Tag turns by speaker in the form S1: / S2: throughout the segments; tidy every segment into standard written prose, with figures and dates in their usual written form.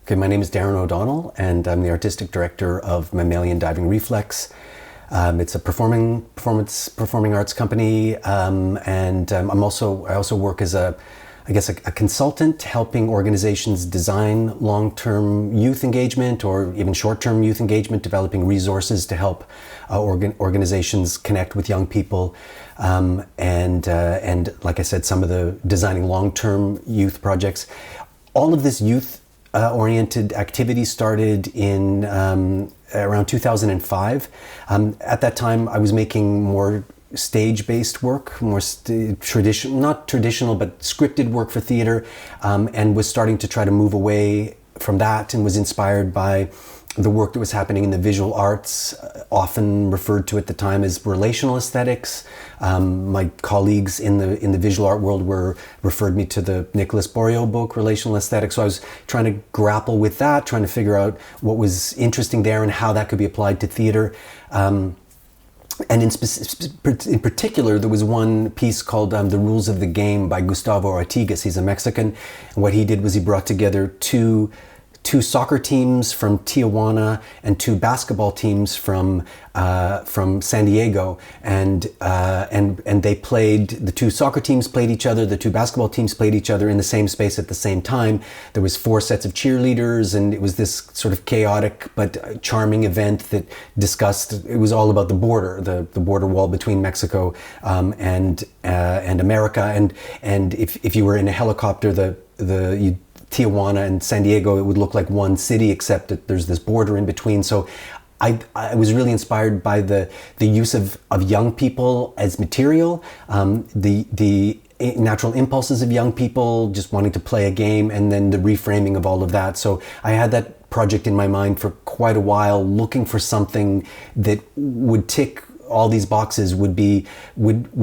S1: Okay, my name is Darren O'Donnell, and I'm the artistic director of Mammalian Diving Reflex. It's a performing arts company, and I also work as a consultant, helping organizations design long-term youth engagement or even short-term youth engagement, developing resources to help organizations connect with young people, and like I said, some of the designing long-term youth projects. All of this youth oriented activity started in around 2005. At that time, I was making more stage-based work, more not traditional, but scripted work for theater, and was starting to try to move away from that, and was inspired by the work that was happening in the visual arts, often referred to at the time as relational aesthetics. My colleagues in the visual art world referred me to the Nicholas Borio book, Relational Aesthetics. So I was trying to grapple with that, trying to figure out what was interesting there and how that could be applied to theater. And in particular, there was one piece called The Rules of the Game by Gustavo Artigas. He's a Mexican. And what he did was he brought together two soccer teams from Tijuana and two basketball teams from San Diego, and they played. The two soccer teams played each other. The two basketball teams played each other in the same space at the same time. There was 4 sets of cheerleaders, and it was this sort of chaotic but charming event that discussed. It was all about the border, the border wall between Mexico and America, and if you were in a helicopter, Tijuana and San Diego, it would look like one city, except that there's this border in between. So I was really inspired by the use of young people as material, the natural impulses of young people just wanting to play a game, and then the reframing of all of that. So I had that project in my mind for quite a while, looking for something that would tick all these boxes, would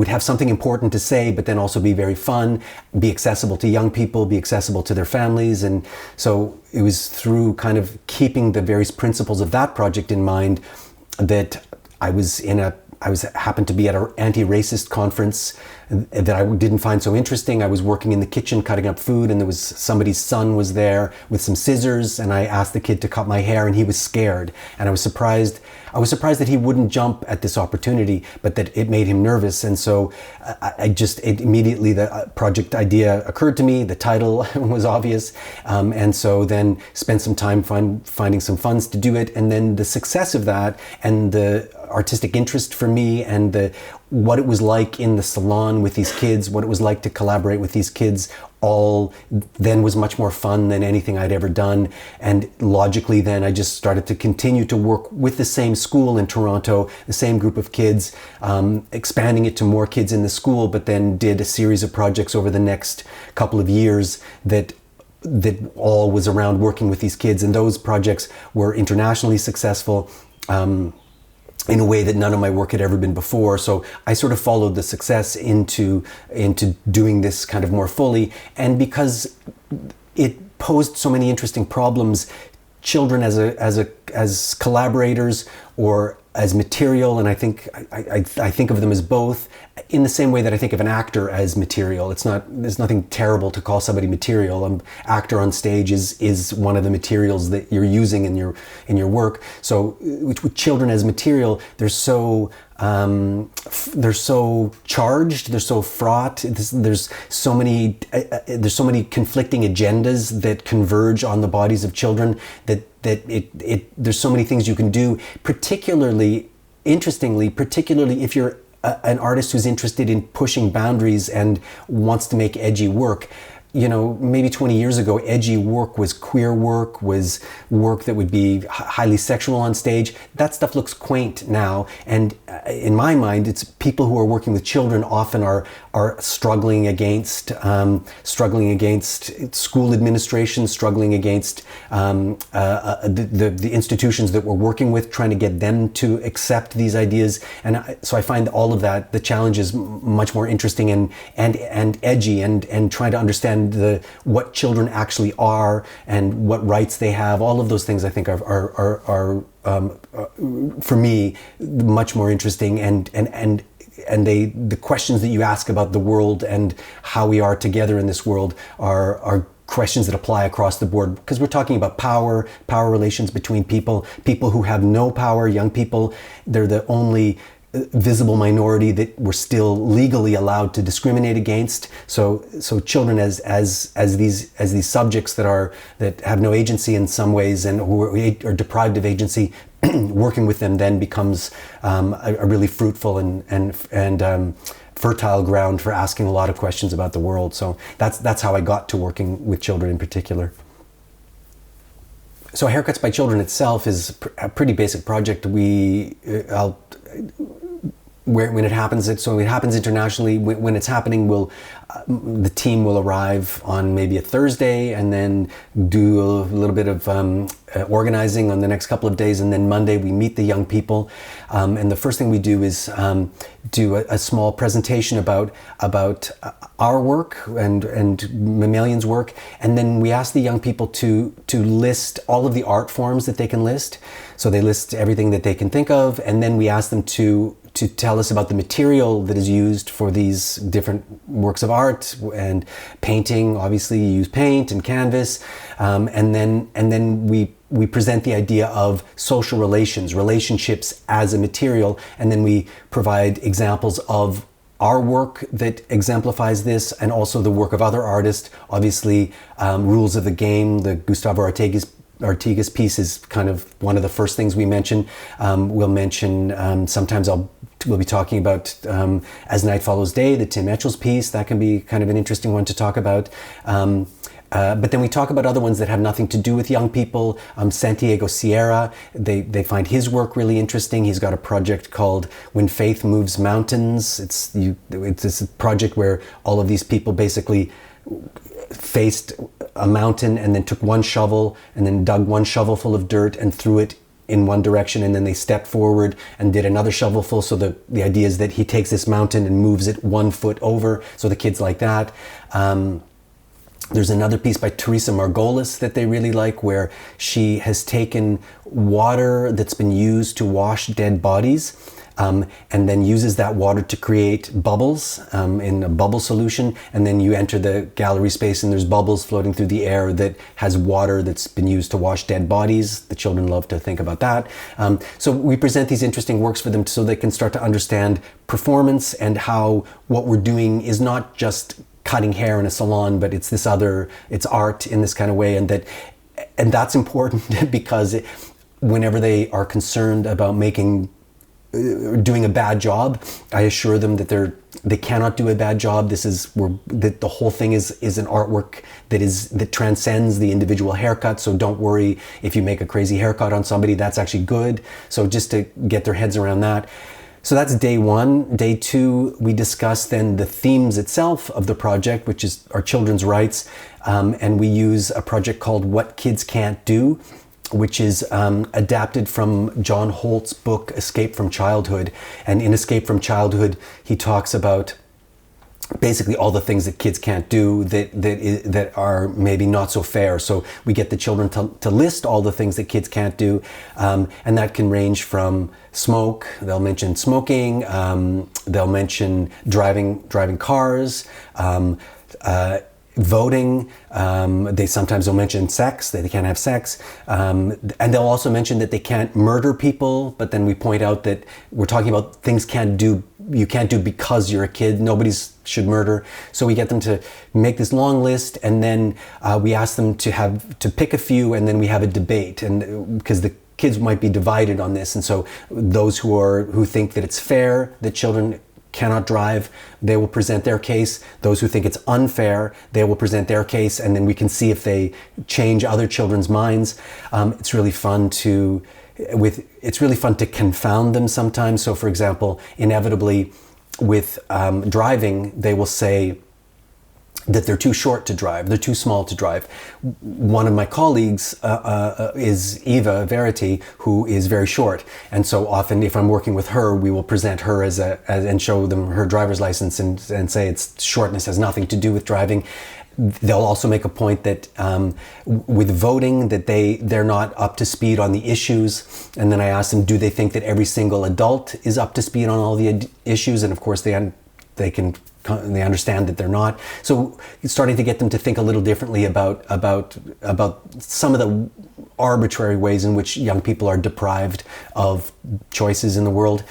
S1: have something important to say, but then also be very fun, be accessible to young people, be accessible to their families. And so it was through kind of keeping the various principles of that project in mind that I happened to be at an anti-racist conference that I didn't find so interesting. I was working in the kitchen cutting up food, and there was somebody's son was there with some scissors, and I asked the kid to cut my hair, and he was scared. And I was surprised that he wouldn't jump at this opportunity, but that it made him nervous. And so immediately the project idea occurred to me. The title was obvious. And so then spent some time finding some funds to do it. And then the success of that and the artistic interest for me, and what it was like in the salon with these kids, what it was like to collaborate with these kids, all then was much more fun than anything I'd ever done. And logically then I just started to continue to work with the same school in Toronto, the same group of kids, expanding it to more kids in the school, but then did a series of projects over the next couple of years that all was around working with these kids. And those projects were internationally successful, in a way that none of my work had ever been before. So I sort of followed the success into doing this kind of more fully. And because it posed so many interesting problems, children as collaborators or as material, and I think of them as both, in the same way that I think of an actor as material. There's nothing terrible to call somebody material. An actor on stage is one of the materials that you're using in your work. So with children as material, they're so charged, they're so fraught. There's so many conflicting agendas that converge on the bodies of children that there's so many things you can do, particularly if you're an artist who's interested in pushing boundaries and wants to make edgy work. You know, maybe 20 years ago, edgy work was queer work, was work that would be highly sexual on stage. That stuff looks quaint now. And in my mind, it's people who are working with children often are struggling against school administration, struggling against the institutions that we're working with, trying to get them to accept these ideas. And so I find all of that, the challenge is much more interesting and edgy, and trying to understand what children actually are and what rights they have. All of those things I think are for me much more interesting, and the questions that you ask about the world and how we are together in this world are questions that apply across the board, because we're talking about power relations between people who have no power, young people. They're the only visible minority that we're still legally allowed to discriminate against. So children as these subjects that have no agency in some ways and who are deprived of agency, working with them then becomes a really fruitful and fertile ground for asking a lot of questions about the world. So that's how I got to working with children in particular. So Haircuts by Children itself is a pretty basic project. When it happens internationally. When it's happening, the team will arrive on maybe a Thursday and then do a little bit of organizing on the next couple of days, and then Monday we meet the young people, and the first thing we do is do a small presentation about our work and Mammalian's work, and then we ask the young people to list all of the art forms that they can list. So they list everything that they can think of, and then we ask them to tell us about the material that is used for these different works of art. And painting, obviously you use paint and canvas, and then we present the idea of social relationships as a material, and then we provide examples of our work that exemplifies this, and also the work of other artists. Obviously, Rules of the Game, the Gustavo Artigas piece is kind of one of the first things we mention. We'll mention, sometimes we'll be talking about As Night Follows Day, the Tim Etchells piece. That can be kind of an interesting one to talk about. But then we talk about other ones that have nothing to do with young people. Santiago Sierra, they find his work really interesting. He's got a project called When Faith Moves Mountains. It's a project where all of these people basically faced a mountain and then took one shovel and then dug one shovelful of dirt and threw it in one direction, and then they stepped forward and did another shovelful. So the idea is that he takes this mountain and moves it 1 foot over. So the kids like that. There's another piece by Teresa Margolis that they really like, where she has taken water that's been used to wash dead bodies, and then uses that water to create bubbles in a bubble solution. And then you enter the gallery space and there's bubbles floating through the air that has water that's been used to wash dead bodies. The children love to think about that. So we present these interesting works for them so they can start to understand performance and how what we're doing is not just cutting hair in a salon, but it's art in this kind of way. And that's important because whenever they are concerned about doing a bad job, I assure them that they cannot do a bad job. That the whole thing is an artwork that transcends the individual haircut. So don't worry if you make a crazy haircut on somebody, that's actually good. So just to get their heads around that. So that's day one. Day two, we discuss then the themes itself of the project, which is our children's rights. And we use a project called What Kids Can't Do, which is adapted from John Holt's book, Escape from Childhood. And in Escape from Childhood, he talks about basically all the things that kids can't do that are maybe not so fair. So we get the children to list all the things that kids can't do. And that can range from smoke, they'll mention smoking, they'll mention driving cars, voting, they sometimes will mention sex, that they can't have sex, and they'll also mention that they can't murder people, but then we point out that we're talking about things you can't do because you're a kid. Nobody should murder. So we get them to make this long list, and then we ask them to pick a few, and then we have a debate, and because the kids might be divided on this, and so those who think that it's fair that children cannot drive, they will present their case. Those who think it's unfair, they will present their case, and then we can see if they change other children's minds. It's really fun to confound them sometimes. So for example, inevitably with driving, they will say that they're too short to drive, they're too small to drive. One of my colleagues is Eva Verity, who is very short. And so often if I'm working with her, we will present her and show them her driver's license and say it's shortness has nothing to do with driving. They'll also make a point that with voting that they're not up to speed on the issues. And then I ask them, do they think that every single adult is up to speed on all the issues? And of course they understand that they're not. So starting to get them to think a little differently about some of the arbitrary ways in which young people are deprived of choices in the world.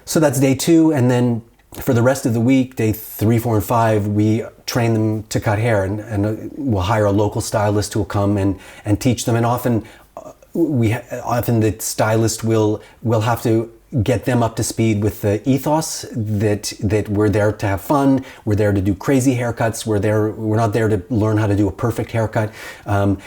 S1: So that's day 2, and then for the rest of the week, day 3, 4, and 5, we train them to cut hair, and we'll hire a local stylist who will come and teach them. And often the stylist will have to get them up to speed with the ethos that we're there to have fun, we're there to do crazy haircuts, we're not there to learn how to do a perfect haircut, and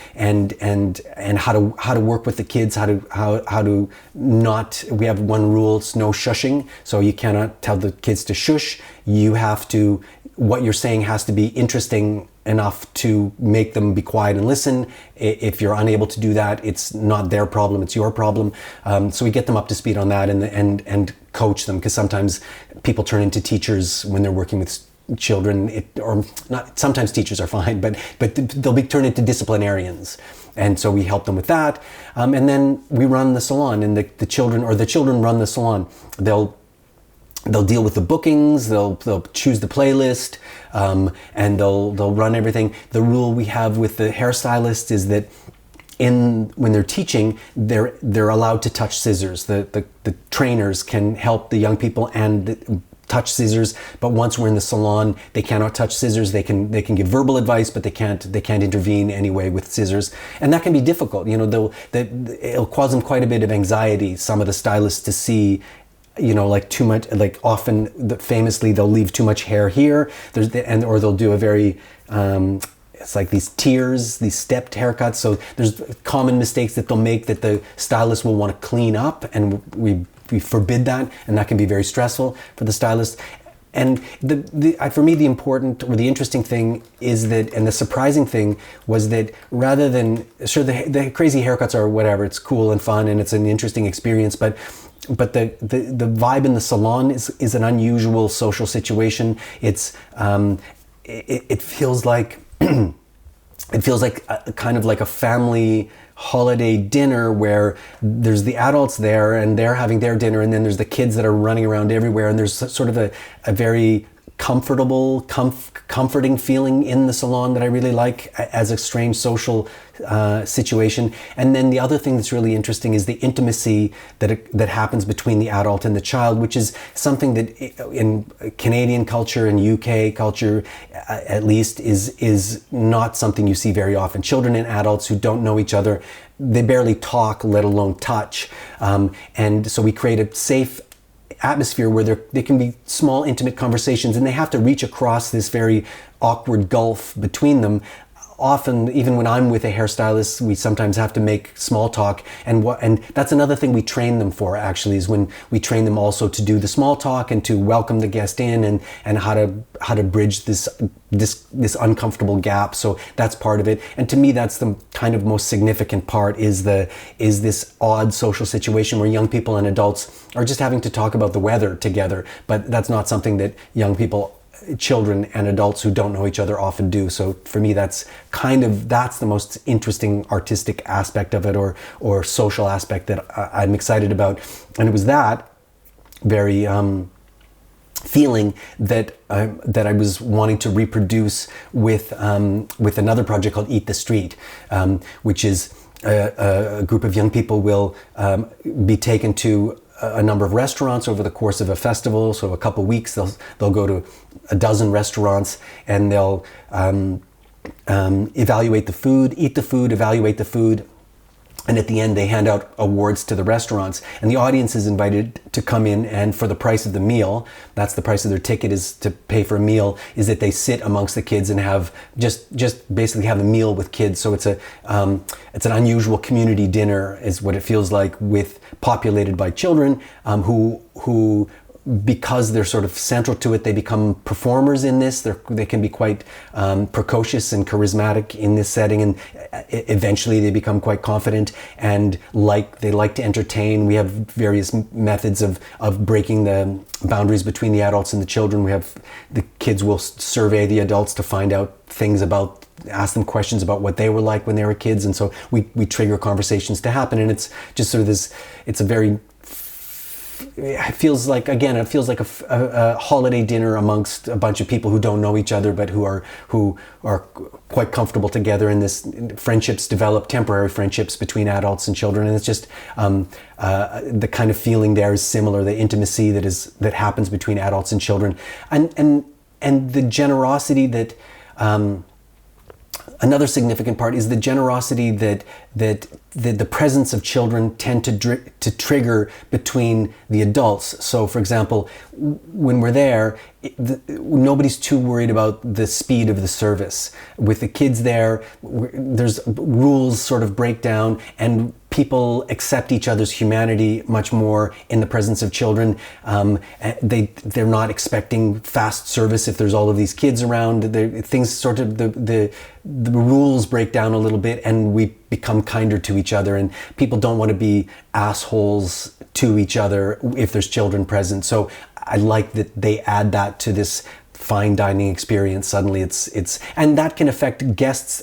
S1: how to work with the kids, how to not, we have one rule, it's no shushing, so you cannot tell the kids to shush. You have to, what you're saying has to be interesting enough to make them be quiet and listen. If you're unable to do that, it's not their problem, it's your problem. So we get them up to speed on that and coach them, because sometimes people turn into teachers when they're working with children, or not. Sometimes teachers are fine, but they'll be turned into disciplinarians. And so we help them with that. And then we run the salon, and the children run the salon. They'll deal with the bookings, they'll choose the playlist, and they'll run everything. The rule we have with the hairstylist is that when they're teaching, they're allowed to touch scissors. The trainers can help the young people and touch scissors, but once we're in the salon, they cannot touch scissors. They can give verbal advice, but they can't intervene anyway with scissors, and that can be difficult. It'll cause them quite a bit of anxiety, some of the stylists, to see, like too much, like often, famously, they'll leave too much hair here. Or they'll do a very, it's like these tiers, these stepped haircuts. So there's common mistakes that they'll make that the stylist will want to clean up, and we forbid that, and that can be very stressful for the stylist. And for me, the important or the interesting thing is that, and the surprising thing was that, rather than, sure, the crazy haircuts are whatever, it's cool and fun and it's an interesting experience, but the vibe in the salon is an unusual social situation. It's it feels like a kind of like a family holiday dinner, where there's the adults there and they're having their dinner, and then there's the kids that are running around everywhere, and there's sort of a very comforting feeling in the salon that I really like as a strange social situation. And then the other thing that's really interesting is the intimacy that happens between the adult and the child, which is something that in Canadian culture and UK culture, at least, is not something you see very often. Children and adults who don't know each other, they barely talk, let alone touch. And so we create a safe atmosphere where there can be small, intimate conversations, and they have to reach across this very awkward gulf between them. Often, even when I'm with a hairstylist, we sometimes have to make small talk, and that's another thing we train them for, actually, is when we train them also to do the small talk and to welcome the guest in, and how to bridge this uncomfortable gap. So that's part of it. And to me, that's the kind of most significant part, is this odd social situation where young people and adults are just having to talk about the weather together, but that's not something that children and adults who don't know each other often do. So for me, that's the most interesting artistic aspect of it, or social aspect that I'm excited about. And it was that very feeling that I was wanting to reproduce with another project called Eat the Street, which is a group of young people will be taken to a number of restaurants over the course of a festival. So a couple weeks, they'll go to a dozen restaurants, and they'll evaluate the food, eat the food, evaluate the food. And at the end, they hand out awards to the restaurants, and the audience is invited to come in, and for the price of the meal, that's the price of their ticket, is to pay for a meal, is that they sit amongst the kids and have just basically have a meal with kids. So it's an unusual community dinner, is what it feels like, populated by children who because they're sort of central to it, they become performers in this. They can be quite precocious and charismatic in this setting, and eventually they become quite confident, and they like to entertain. We have various methods of breaking the boundaries between the adults and the children. The kids will survey the adults to find out things ask them questions about what they were like when they were kids, and so we trigger conversations to happen. And it's just sort of this, it's a very it feels like a holiday dinner amongst a bunch of people who don't know each other, but who are quite comfortable together. And this friendships develop, temporary friendships between adults and children, and it's just the kind of feeling there is similar. The intimacy that happens between adults and children, and the generosity that. Another significant part is the generosity that the presence of children tend to trigger between the adults. So, for example, when we're there, nobody's too worried about the speed of the service. With the kids there, there's rules sort of break down, and people accept each other's humanity much more in the presence of children. They're not expecting fast service if there's all of these kids around. Things sort of the rules break down a little bit, and we become kinder to each other. And people don't want to be assholes to each other if there's children present. So I like that they add that to this fine dining experience. Suddenly it's and that can affect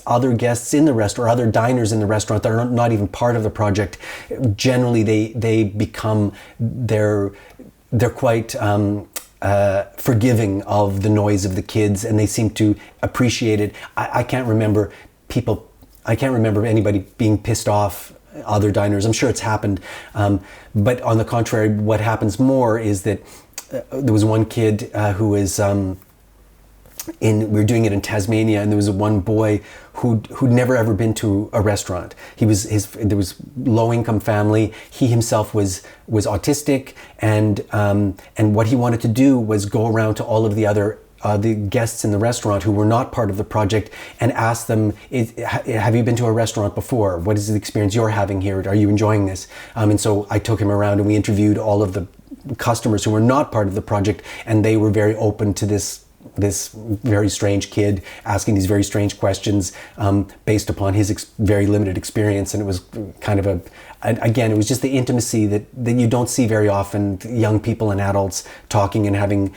S1: other guests in the restaurant, or other diners in the restaurant that are not even part of the project. Generally they become they're quite forgiving of the noise of the kids, and they seem to appreciate it. I can't remember anybody being pissed off other diners. I'm sure it's happened, but on the contrary, what happens more is that there was one kid who was we were doing it in Tasmania, and there was one boy who'd never ever been to a restaurant. There was low-income family. He himself was autistic, and what he wanted to do was go around to all of the guests in the restaurant who were not part of the project and ask them, have you been to a restaurant before? What is the experience you're having here? Are you enjoying this? And so I took him around, and we interviewed all of the customers who were not part of the project, and they were very open to this very strange kid asking these very strange questions based upon his very limited experience. And it was kind of it was just the intimacy that you don't see very often, young people and adults talking and having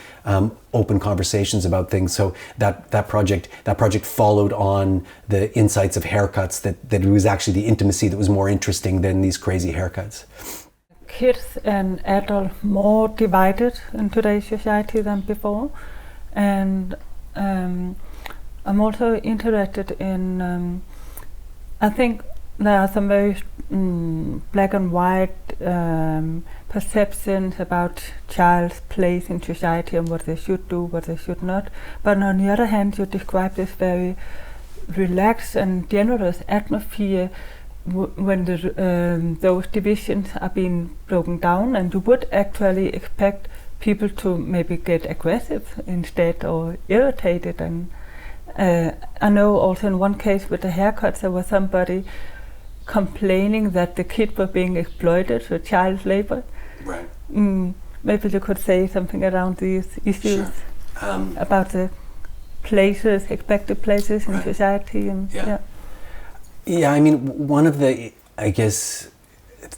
S1: open conversations about things. So that project followed on the insights of haircuts, that it was actually the intimacy that was more interesting than these crazy haircuts.
S2: Kids and adults more divided in today's society than before. And I'm also interested in, I think there are some very black and white perceptions about child's place in society and what they should do, what they should not. But on the other hand, you describe this very relaxed and generous atmosphere when those divisions are being broken down, and you would actually expect people to maybe get aggressive instead, or irritated. And I know also in one case with the haircuts, there was somebody complaining that the kids were being exploited for child labor.
S1: Right.
S2: Maybe you could say something around these issues.
S1: Sure.
S2: About the places, expected places in
S1: right.
S2: society. And
S1: yeah, I mean, one of the, I guess,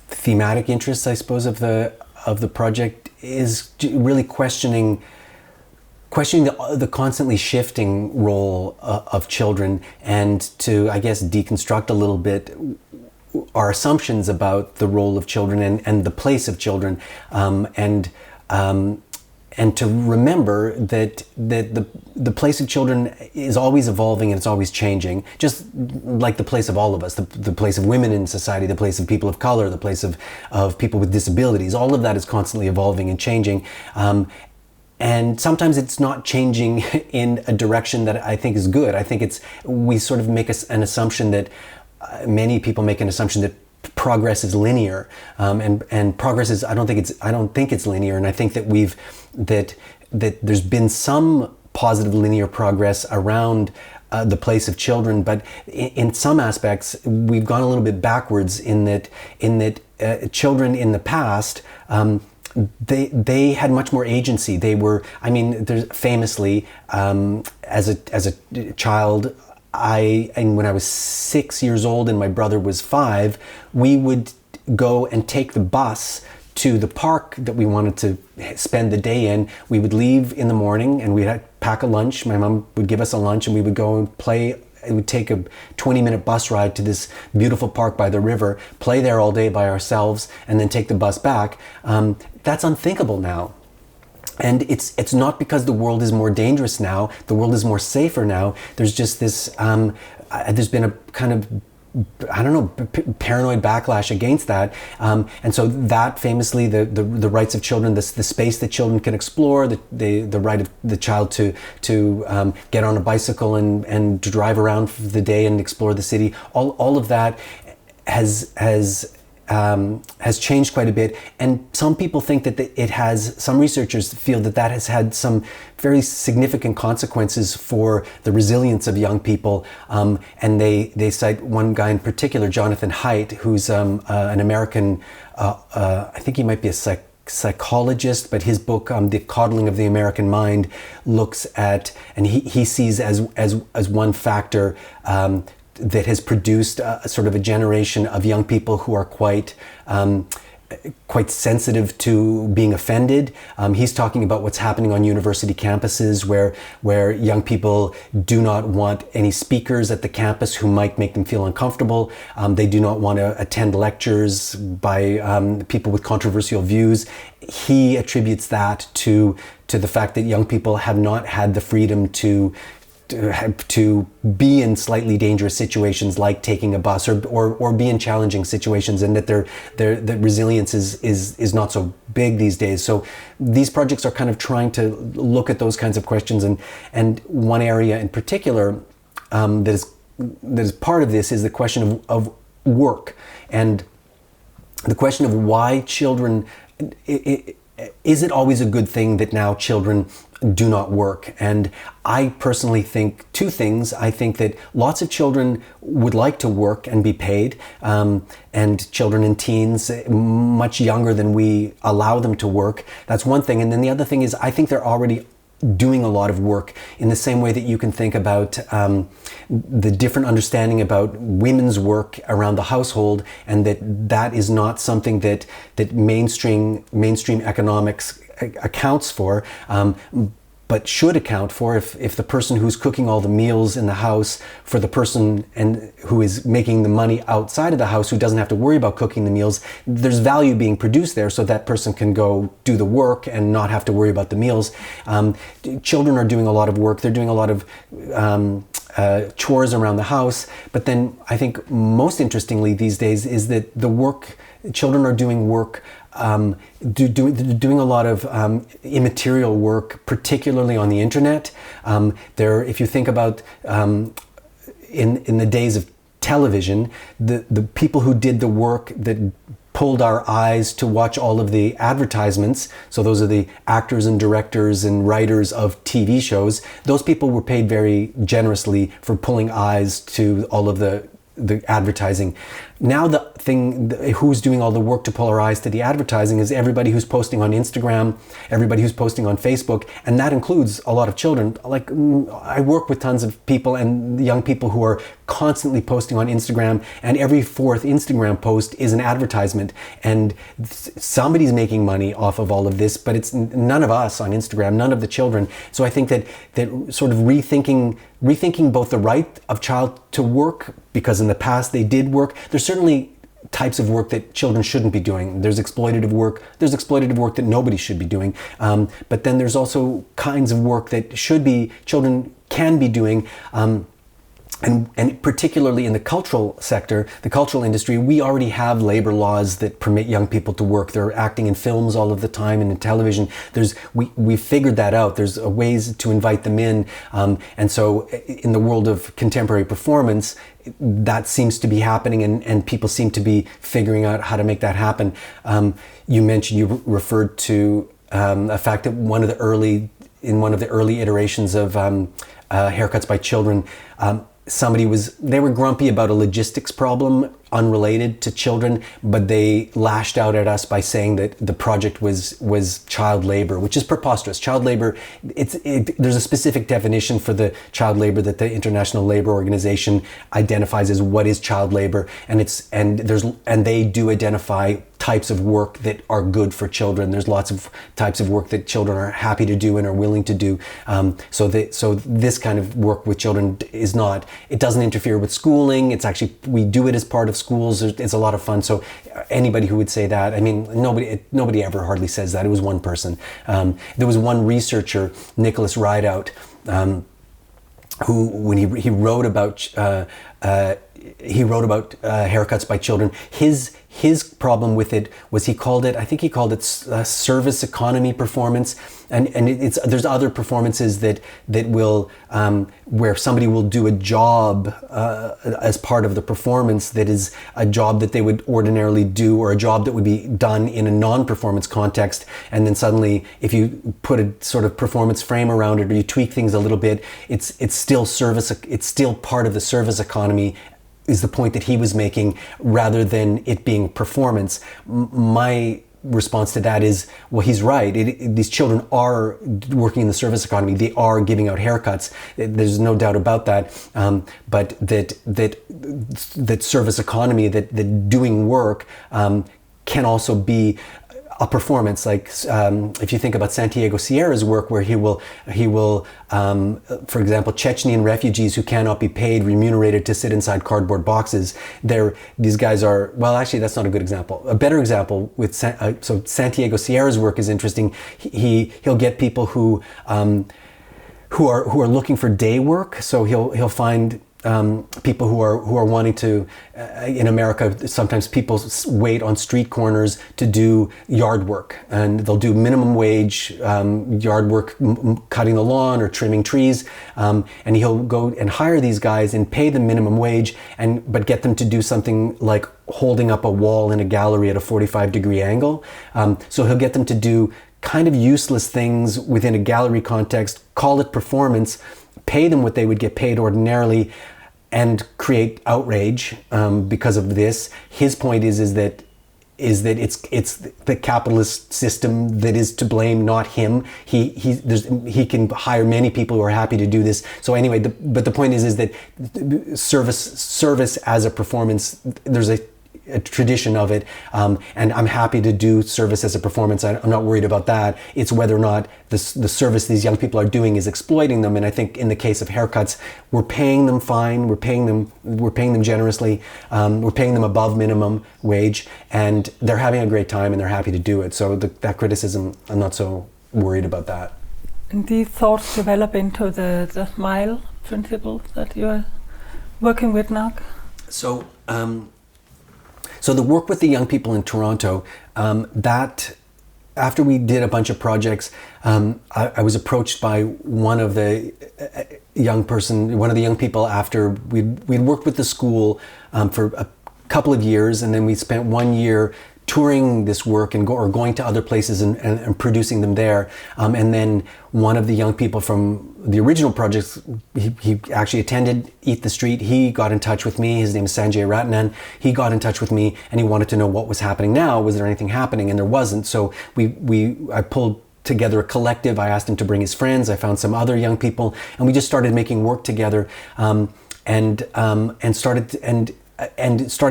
S1: thematic interests, I suppose, of the project is really questioning the constantly shifting role of children, and to, I guess, deconstruct a little bit our assumptions about the role of children and the place of children, and to remember that the place of children is always evolving and it's always changing, just like the place of all of us, the place of women in society, the place of people of color, the place of people with disabilities. All of that is constantly evolving and changing. And sometimes it's not changing in a direction that I think is good. I think we sort of make an assumption that many people make an assumption that progress is linear, and progress is, I don't think it's linear. And I think that that there's been some positive linear progress around the place of children, but in some aspects we've gone a little bit backwards in that children in the past, they had much more agency. They were, I mean, there's famously, as a child, and when I was 6 years old and my brother was 5, we would go and take the bus to the park that we wanted to spend the day in. We would leave in the morning and we'd pack a lunch. My mom would give us a lunch, and we would go and play would take a 20-minute bus ride to this beautiful park by the river, play there all day by ourselves, and then take the bus back. That's unthinkable now. And it's not because the world is more dangerous now, the world is more safer now. There's just this, there's been a kind of, I don't know, paranoid backlash against that. And so that famously, the rights of children, the space that children can explore, the right of the child to get on a bicycle and drive around for the day and explore the city, all of that has changed quite a bit, and some people think that some researchers feel that has had some very significant consequences for the resilience of young people, and they cite one guy in particular, Jonathan Haidt, who's an American, I think he might be a psychologist, but his book, The Coddling of the American Mind, looks at, and he sees as one factor that has produced a sort of a generation of young people who are quite sensitive to being offended. He's talking about what's happening on university campuses where young people do not want any speakers at the campus who might make them feel uncomfortable. They do not want to attend lectures by people with controversial views. He attributes that to the fact that young people have not had the freedom to be in slightly dangerous situations like taking a bus or be in challenging situations, and that their resilience is not so big these days. So these projects are kind of trying to look at those kinds of questions, and one area in particular that is part of this is the question of work, and the question of why children, is it always a good thing that now children do not work? And I personally think two things. I think that lots of children would like to work and be paid, and children and teens much younger than we allow them to work. That's one thing. And then the other thing is I think they're already doing a lot of work in the same way that you can think about the different understanding about women's work around the household, and that is not something that mainstream economics accounts for, but should account for if the person who's cooking all the meals in the house for the person and who is making the money outside of the house, who doesn't have to worry about cooking the meals, there's value being produced there, so that person can go do the work and not have to worry about the meals. Children are doing a lot of work. They're doing a lot of chores around the house. But then I think most interestingly these days is that children are doing work, doing a lot of immaterial work, particularly on the internet. If you think about in the days of television, the people who did the work that pulled our eyes to watch all of the advertisements, so those are the actors and directors and writers of TV shows, those people were paid very generously for pulling eyes to all of the advertising. Now who's doing all the work to pull our eyes to the advertising is everybody who's posting on Instagram, everybody who's posting on Facebook, and that includes a lot of children. Like, I work with tons of people and young people who are constantly posting on Instagram, and every fourth Instagram post is an advertisement, and somebody's making money off of all of this, but it's none of us on Instagram, none of the children. So I think that sort of rethinking both the right of child to work, because in the past they did work. There's certainly types of work that children shouldn't be doing. There's exploitative work that nobody should be doing. But then there's also kinds of work that children can be doing. And particularly in the cultural sector, the cultural industry, we already have labor laws that permit young people to work. They're acting in films all of the time and in television. We figured that out. There's ways to invite them in. And so in the world of contemporary performance, that seems to be happening, and people seem to be figuring out how to make that happen. You referred to a fact that in one of the early iterations of haircuts by children, they were grumpy about a logistics problem unrelated to children, but they lashed out at us by saying that the project was child labor, which is preposterous. Child labor, there's a specific definition for the child labor that the International Labor Organization identifies as what is child labor, and they do identify types of work that are good for children. There's lots of types of work that children are happy to do and are willing to do. So this kind of work with children it doesn't interfere with schooling. It's actually, we do it as part of schools. It's a lot of fun. So anybody who would say that, I mean, nobody ever hardly says that. It was one person. There was one researcher, Nicholas Rideout, who, when he wrote about haircuts by children, his problem with it was he called it service economy performance, and there's other performances that will where somebody will do a job as part of the performance that is a job that they would ordinarily do, or a job that would be done in a non-performance context, and then suddenly if you put a sort of performance frame around it, or you tweak things a little bit, it's still part of the service economy, is the point that he was making, rather than it being performance. My response to that is, well, he's right. These children are working in the service economy. They are giving out haircuts. There's no doubt about that. But that service economy, that doing work, can also be a performance. Like if you think about Santiago Sierra's work, where he will, for example, Chechnyan refugees who cannot be paid, remunerated to sit inside cardboard boxes. These guys are, well, actually, that's not a good example. A better example with so Santiago Sierra's work is interesting. He'll get people who are looking for day work. So he'll find people who are wanting to, in America, sometimes people wait on street corners to do yard work, and they'll do minimum wage yard work, cutting the lawn or trimming trees, and he'll go and hire these guys and pay them minimum wage, but get them to do something like holding up a wall in a gallery at a 45-degree angle. So he'll get them to do kind of useless things within a gallery context, call it performance, pay them what they would get paid ordinarily, and create outrage because of this. His point is that it's the capitalist system that is to blame, not him. He can hire many people who are happy to do this. So anyway, but the point is that service as a performance, there's a tradition of it, and I'm happy to do service as a performance. I'm not worried about that. It's whether or not the service these young people are doing is exploiting them. And I think in the case of haircuts, we're paying them fine, we're paying them generously, we're paying them above minimum wage, and they're having a great time and they're happy to do it. So that criticism, I'm not so worried about that.
S2: And these thoughts develop into the SMILE principle that you're working with now?
S1: So the work with the young people in Toronto, that after we did a bunch of projects, I was approached by one of the young people after we'd worked with the school for a couple of years, and then we spent 1 year touring this work and going to other places and producing them there. And then one of the young people from the original projects, he actually attended Eat the Street. He got in touch with me. His name is Sanjay Ratnan. He got in touch with me and he wanted to know what was happening now. Was there anything happening? And there wasn't. So I pulled together a collective. I asked him to bring his friends. I found some other young people, and we just started making work together, and started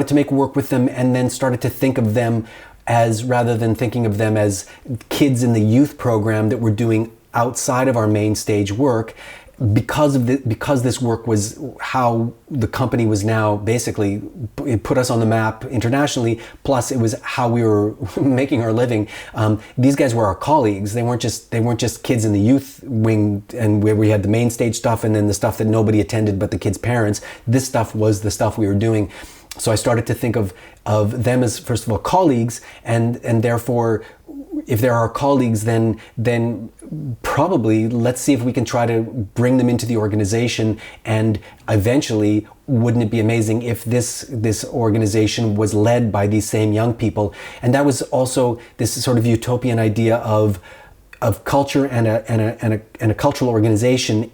S1: to make work with them, and then started to think of them as, rather than thinking of them as kids in the youth program that we're doing outside of our main stage work, because this work was how the company was now basically, it put us on the map internationally, plus it was how we were making our living. These guys were our colleagues. They weren't just kids in the youth wing, and where we had the main stage stuff and then the stuff that nobody attended but the kids' parents. This stuff was the stuff we were doing. So I started to think of them as, first of all, colleagues, and therefore, if they're our colleagues, then probably let's see if we can try to bring them into the organization, and eventually, wouldn't it be amazing if this organization was led by these same young people? And that was also this sort of utopian idea of culture and a cultural organization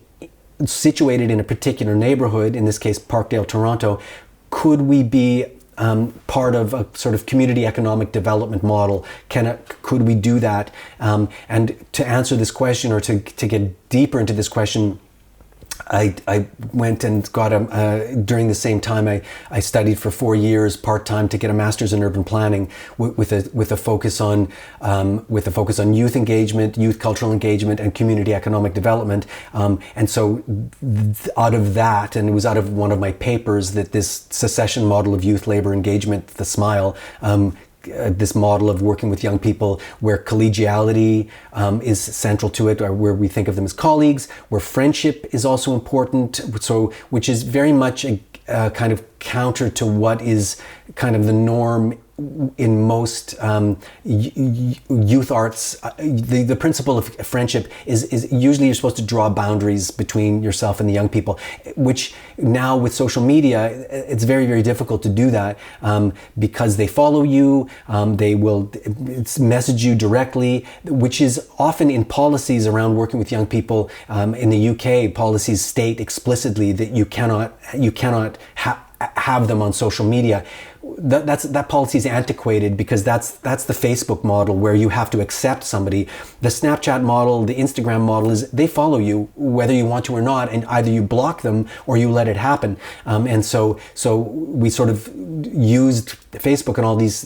S1: situated in a particular neighborhood, in this case Parkdale, Toronto. Could we be part of a sort of community economic development model? Could we do that? And to answer this question, or to get deeper into this question, I went and got during the same time I studied for 4 years part-time to get a master's in urban planning with a focus on youth engagement, youth cultural engagement, and community economic development. And so out of that, and it was out of one of my papers, that this secession model of youth labor engagement, the SMILE, this model of working with young people where collegiality is central to it, or where we think of them as colleagues, where friendship is also important, so which is very much a kind of counter to what is kind of the norm in most youth arts. The principle of friendship is usually you're supposed to draw boundaries between yourself and the young people, which now with social media, it's very, very difficult to do that because they follow you, they will message you directly, which is often in policies around working with young people. In the UK, policies state explicitly that you cannot have them on social media. That policy is antiquated because that's the Facebook model where you have to accept somebody. The Snapchat model, the Instagram model is they follow you whether you want to or not, and either you block them or you let it happen. And so we sort of used Facebook and all these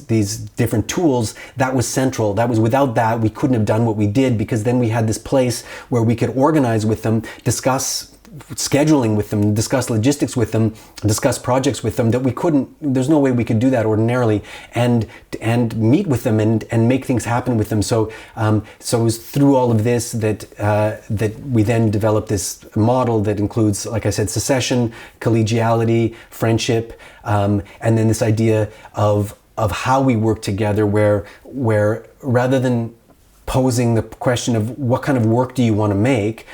S1: different tools. That was central. That was, without that we couldn't have done what we did, because then we had this place where we could organize with them, discuss scheduling with them, discuss logistics with them, discuss projects with them, that we couldn't, there's no way we could do that ordinarily, and meet with them and make things happen with them. So it was through all of this that we then developed this model that includes, like I said, secession, collegiality, friendship, and then this idea of how we work together, where rather than posing the question of what kind of work do you want to make,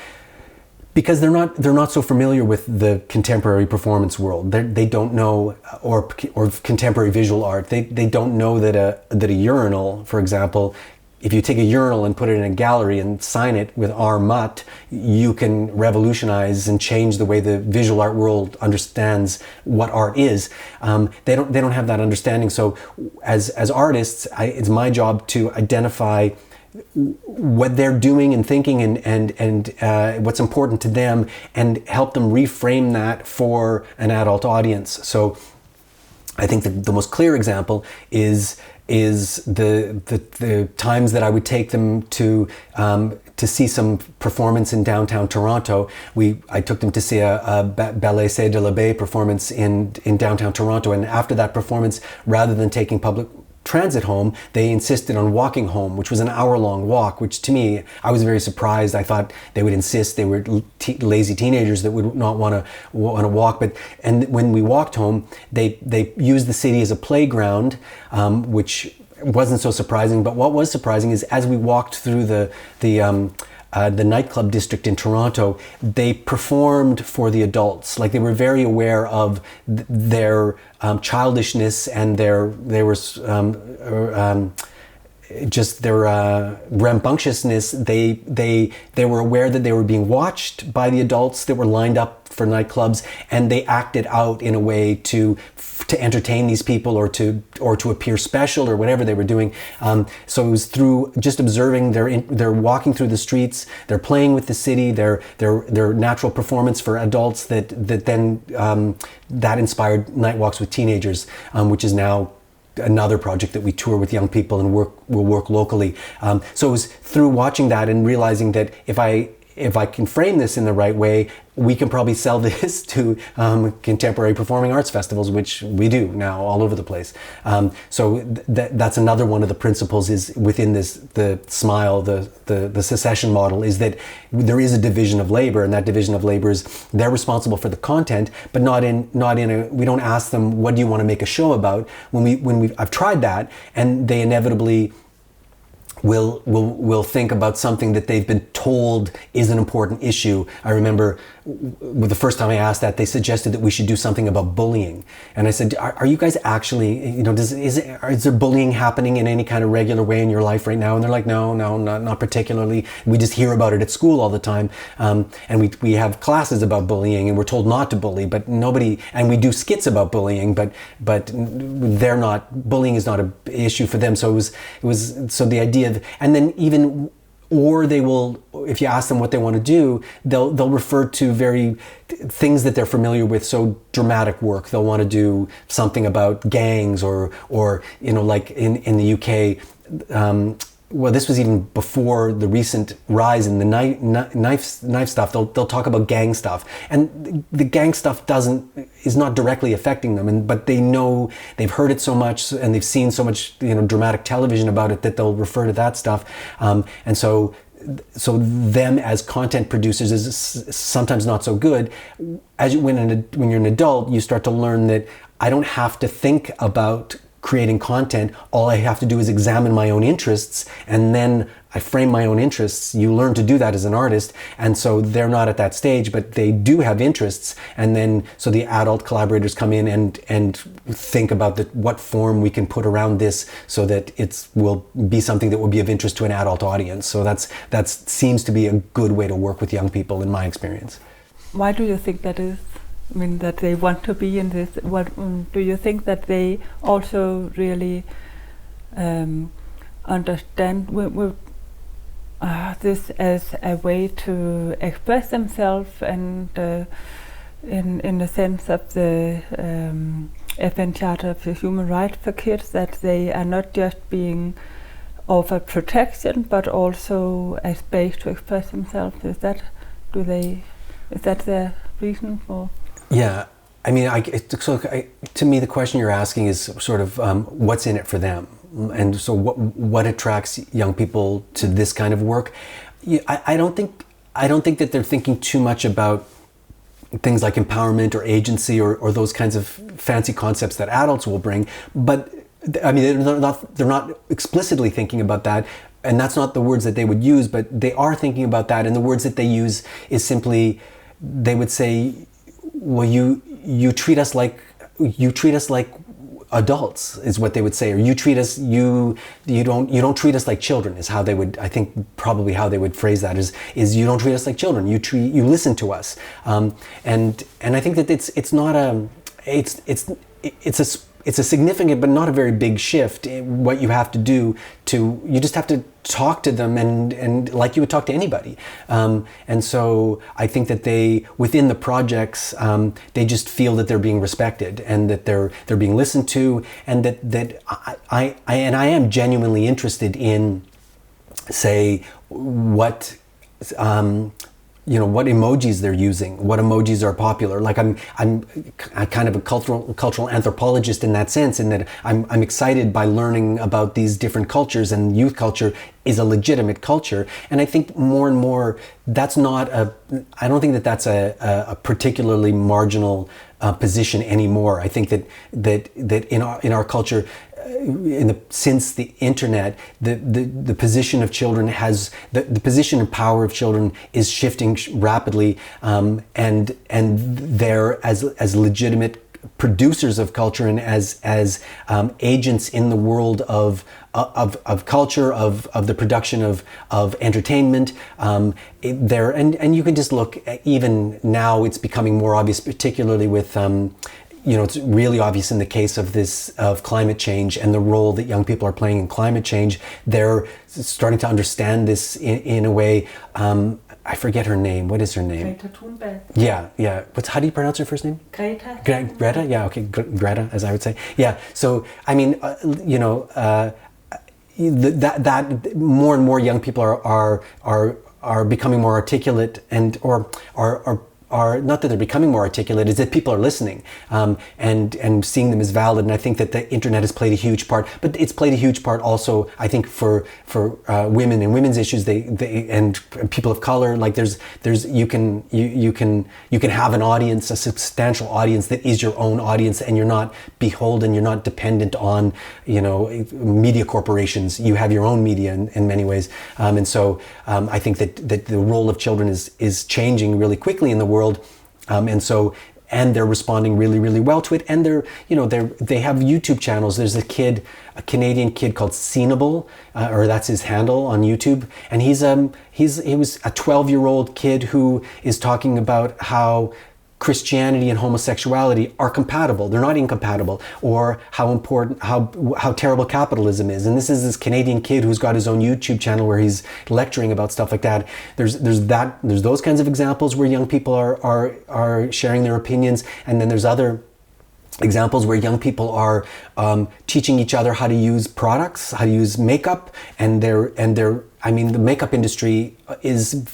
S1: because they're not so familiar with the contemporary performance world. They don't know, or contemporary visual art. They don't know that a urinal, for example, if you take a urinal and put it in a gallery and sign it with Art Mutt, you can revolutionize and change the way the visual art world understands what art is. They don't have that understanding. So as artists, it's my job to identify what they're doing and thinking and what's important to them, and help them reframe that for an adult audience. So I think the most clear example is the times that I would take them to see some performance in downtown Toronto. I took them to see a Ballet C'est de la Baie performance in downtown Toronto, and after that performance, rather than taking public transit home, they insisted on walking home, which was an hour-long walk, which to me, I was very surprised. I thought they would insist. They were lazy teenagers that would not want to walk. And when we walked home, they used the city as a playground, which wasn't so surprising. But what was surprising is, as we walked through the nightclub district in Toronto, they performed for the adults. Like, they were very aware of their childishness and just their rambunctiousness. They were aware that they were being watched by the adults that were lined up for nightclubs, and they acted out in a way to entertain these people, or to appear special, or whatever they were doing. So it was through just observing their walking through the streets, they're playing with the city, their natural performance for adults that then that inspired Night Walks with Teenagers, which is now another project that we tour with young people and will work locally. So it was through watching that and realizing that if I can frame this in the right way, we can probably sell this to contemporary performing arts festivals, which we do now all over the place. So that's another one of the principles is within the SMILE, the secession model, is that there is a division of labor, and that division of labor is they're responsible for the content, but not in we don't ask them, what do you want to make a show about? I've tried that, and they inevitably will think about something that they've been told is an important issue. I remember the first time I asked that, they suggested that we should do something about bullying. And I said, are you guys actually, is there bullying happening in any kind of regular way in your life right now? And they're like, no, not particularly. We just hear about it at school all the time. And we have classes about bullying, and we're told not to bully, but nobody, and we do skits about bullying, but they're not, bullying is not an issue for them. So it was, so the idea of, and then even, or they will, if you ask them what they want to do, they'll refer to things that they're familiar with. So dramatic work, they'll want to do something about gangs or like in the UK. Well, this was even before the recent rise in the knife stuff. They'll talk about gang stuff, and the gang stuff is not directly affecting them, but they know, they've heard it so much and they've seen so much dramatic television about it that they'll refer to that stuff, and so them as content producers is sometimes not so good. When you're an adult, you start to learn that I don't have to think about creating content. All I have to do is examine my own interests, and then I frame my own interests. You learn to do that as an artist, and so they're not at that stage, but they do have interests, and then so the adult collaborators come in and think about what form we can put around this so that it will be something that will be of interest to an adult audience. So that seems to be a good way to work with young people in my experience.
S2: Why do you think that is? I mean, that they want to be in this. What do you think that they also really understand this as a way to express themselves, and in the sense of the FN Charter of the Human Rights for Kids, that they are not just being offered protection, but also a space to express themselves? Is that their reason for?
S1: Yeah, I mean, to me, the question you're asking is sort of what's in it for them, and so what attracts young people to this kind of work. I don't think that they're thinking too much about things like empowerment or agency or those kinds of fancy concepts that adults will bring. But I mean, they're not explicitly thinking about that. And that's not the words that they would use, but they are thinking about that. And the words that they use is simply, they would say, well, you treat us like adults, is what they would say, or you don't treat us like children, is how they would, I think, probably how they would phrase that, is you don't treat us like children. You listen to us, and I think that it's a significant but not a very big shift in what you have to do. You just have to talk to them and like you would talk to anybody. And so I think that within the projects, they just feel that they're being respected and that they're being listened to, and that I am genuinely interested in, say, what emojis they're using, what emojis are popular. Like I'm kind of a cultural anthropologist in that sense, in that I'm excited by learning about these different cultures, and youth culture is a legitimate culture. And I think more and more I don't think that that's a particularly marginal position anymore. I think that in our culture, since the internet, the position of children the position and power of children is shifting rapidly, and they're as legitimate producers of culture and as agents in the world of culture, of the production of entertainment. And you can just look, even now it's becoming more obvious, particularly with it's really obvious in the case of climate change and the role that young people are playing in climate change. They're starting to understand this in a way. I forget her name. What is her name?
S2: Greta Thunberg.
S1: Yeah. How do you pronounce her first name?
S2: Greta.
S1: Greta. Yeah. Okay. Greta, as I would say. Yeah. So I mean, that more and more young people are becoming more articulate, and are not that they're becoming more articulate, is that people are listening, and seeing them as valid. And I think that the internet has played a huge part, but it's played a huge part also, I think, for women and women's issues. They and people of color. Like you can have an audience, a substantial audience that is your own audience, and you're not beholden, you're not dependent on media corporations. You have your own media in many ways, and so I think that the role of children is changing really quickly in the world. world, and they're responding really, really well to it. And they have YouTube channels. There's a Canadian kid called Scenable, or that's his handle on YouTube, and he was a 12-year-old kid who is talking about how Christianity and homosexuality are compatible. They're not incompatible, or how terrible capitalism is. And this is this Canadian kid who's got his own YouTube channel where he's lecturing about stuff like that. There's those kinds of examples where young people are sharing their opinions, and then there's other examples where young people are teaching each other how to use products, how to use makeup, and the makeup industry is,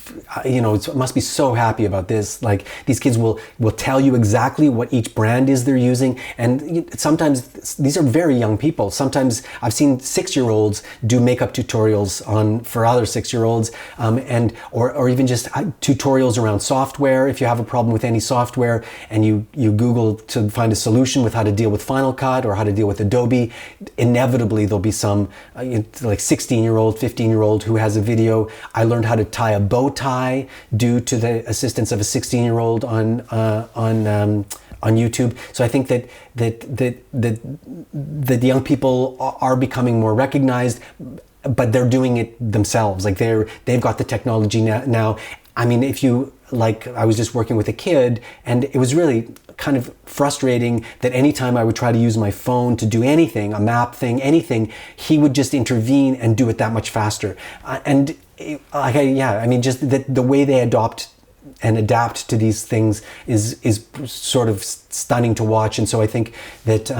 S1: it must be so happy about this. Like, these kids will tell you exactly what each brand is they're using, and sometimes these are very young people. Sometimes I've seen 6-year-olds do makeup tutorials for other 6-year-olds, or even just tutorials around software. If you have a problem with any software and you Google to find a solution with how to deal with Final Cut or how to deal with Adobe, inevitably there'll be some like 16-year-old, 15-year-old who has a video. I learned how to tie a bow tie due to the assistance of a 16-year-old on YouTube. So I think that young people are becoming more recognized, but they're doing it themselves. Like, they've got the technology now. I mean, I was just working with a kid, and it was really kind of frustrating that anytime I would try to use my phone to do anything, a map thing, anything, he would just intervene and do it that much faster. Just the way they adopt and adapt to these things is sort of stunning to watch. And so I think that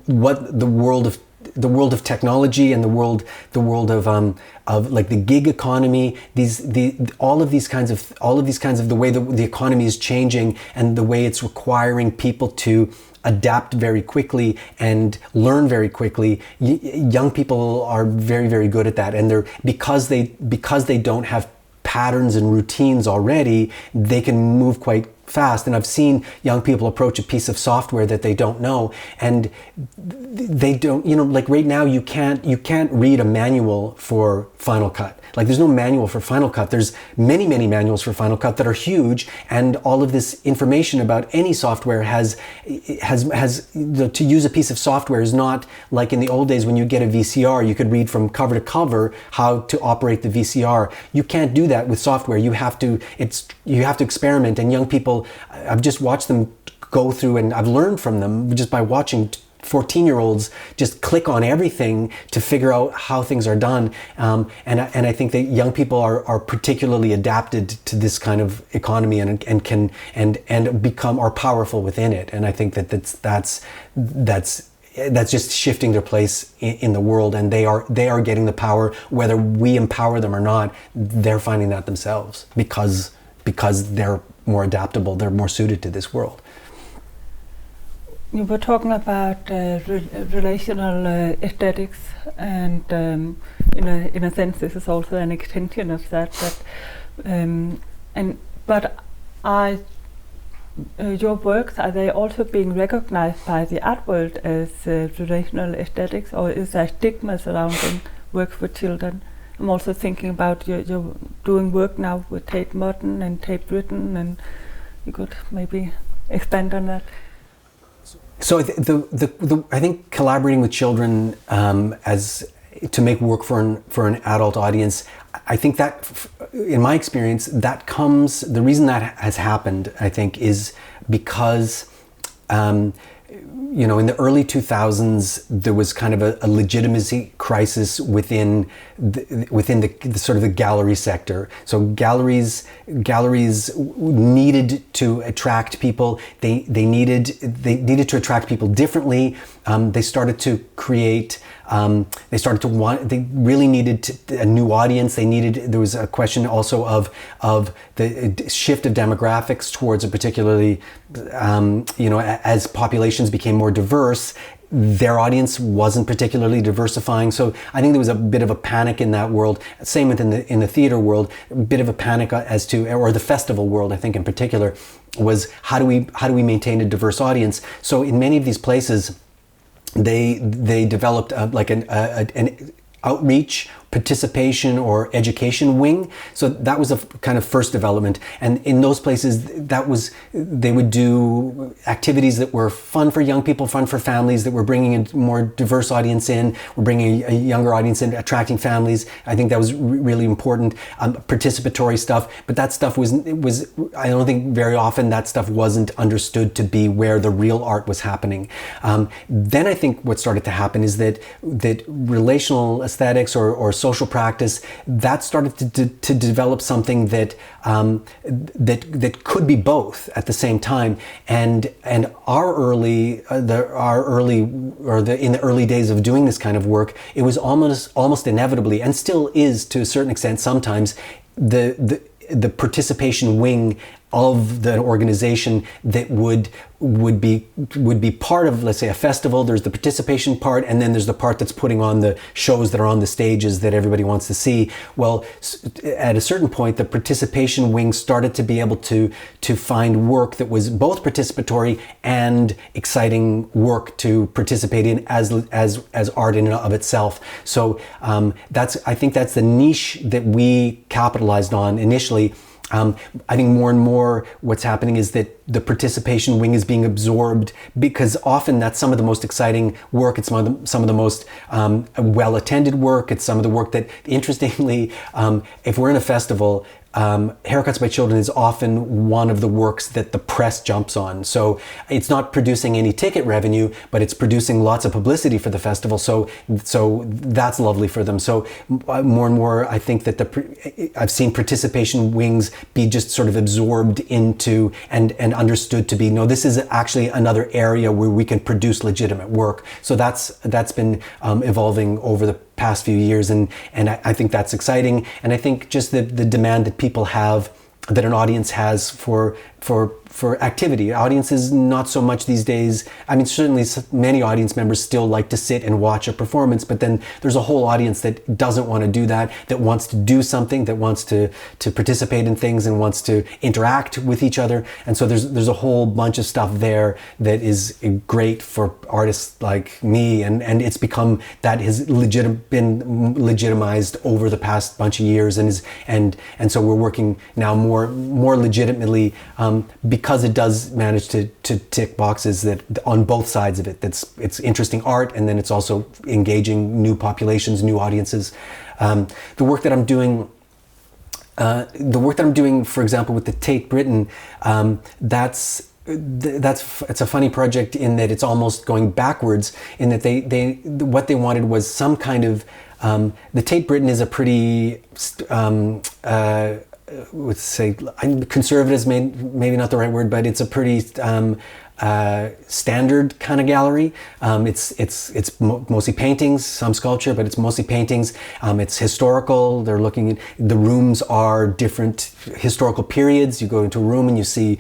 S1: what the world of technology and the world of like the gig economy, all of these kinds of the way the economy is changing and the way it's requiring people to adapt very quickly and learn very quickly. Young people are very, very good at that, and because they don't have patterns and routines already, they can move quite fast. And I've seen young people approach a piece of software that they don't know, and they don't, like right now you can't read a manual for Final Cut. Like, there's no manual for Final Cut. There's many, many manuals for Final Cut that are huge, and all of this information about any software has to use a piece of software is not like in the old days when you get a VCR, you could read from cover to cover how to operate the VCR. You can't do that with software. You have to experiment, and young people, I've just watched them go through, and I've learned from them just by watching 14-year-olds just click on everything to figure out how things are done. And I think that young people are particularly adapted to this kind of economy and are powerful within it. And I think that's just shifting their place in the world, and they are getting the power, whether we empower them or not. They're finding that themselves because they're more adaptable, they're more suited to this world.
S2: You were talking about relational aesthetics, and in a sense, this is also an extension of that. Your works, are they also being recognized by the art world as relational aesthetics, or is there stigma surrounding works for children? I'm also thinking about you're doing work now with Tate Modern and Tate Britain, and you could maybe expand on that.
S1: So I think collaborating with children to make work for an adult audience, I think that, in my experience, the reason that has happened, I think, is because in the early 2000s, there was kind of a legitimacy crisis within the sort of the gallery sector. So galleries needed to attract people. They needed to attract people differently. They started to create. They really needed a new audience. There was a question also of the shift of demographics towards a particularly, as populations became more diverse, their audience wasn't particularly diversifying. So I think there was a bit of a panic in that world. Same within the theater world, a bit of a panic as to, or the festival world, I think in particular, was how do we maintain a diverse audience? So in many of these places, they developed an outreach participation or education wing. So that was a kind of first development. And in those places, they would do activities that were fun for young people, fun for families, that were bringing a more diverse audience in, were bringing a younger audience in, attracting families. I think that was really important. Participatory stuff, but that stuff was I don't think very often that stuff wasn't understood to be where the real art was happening. Then I think what started to happen is that relational aesthetics or social practice, that started to develop something that could be both at the same time. And in the early days of doing this kind of work, it was almost inevitably, and still is to a certain extent sometimes, the participation wing of the organization that would be part of, let's say, a festival. There's the participation part, and then there's the part that's putting on the shows that are on the stages that everybody wants to see. Well, at a certain point, the participation wing started to be able to find work that was both participatory and exciting work to participate in as art in and of itself. So I think that's the niche that we capitalized on initially. I think more and more what's happening is that the participation wing is being absorbed, because often that's some of the most exciting work. It's some of the most well-attended work. It's some of the work that, interestingly, if we're in a festival, Haircuts by Children is often one of the works that the press jumps on. So it's not producing any ticket revenue, but it's producing lots of publicity for the festival. So that's lovely for them. So more and more, I think that I've seen participation wings be just sort of absorbed into and understood to be, no, this is actually another area where we can produce legitimate work. So that's been evolving over the past few years, and I think that's exciting. And I think just the demand that people have, that an audience has for activity. Audiences not so much these days. I mean, certainly many audience members still like to sit and watch a performance, but then there's a whole audience that doesn't want to do that, that wants to do something, that wants to participate in things and wants to interact with each other. And so there's a whole bunch of stuff there that is great for artists like me, and it's become, that has been legitimized over the past bunch of years, and so we're working now more legitimately, because it does manage to tick boxes that on both sides of it. It's interesting art, and then it's also engaging new populations, new audiences. The work that I'm doing, for example, with the Tate Britain, it's a funny project in that it's almost going backwards, in that what they wanted was some kind of, the Tate Britain is a pretty would say, conservative is maybe not the right word, but it's a pretty standard kind of gallery. It's mostly paintings, some sculpture, but it's mostly paintings. It's historical. They're looking at, the rooms are different historical periods. You go into a room and you see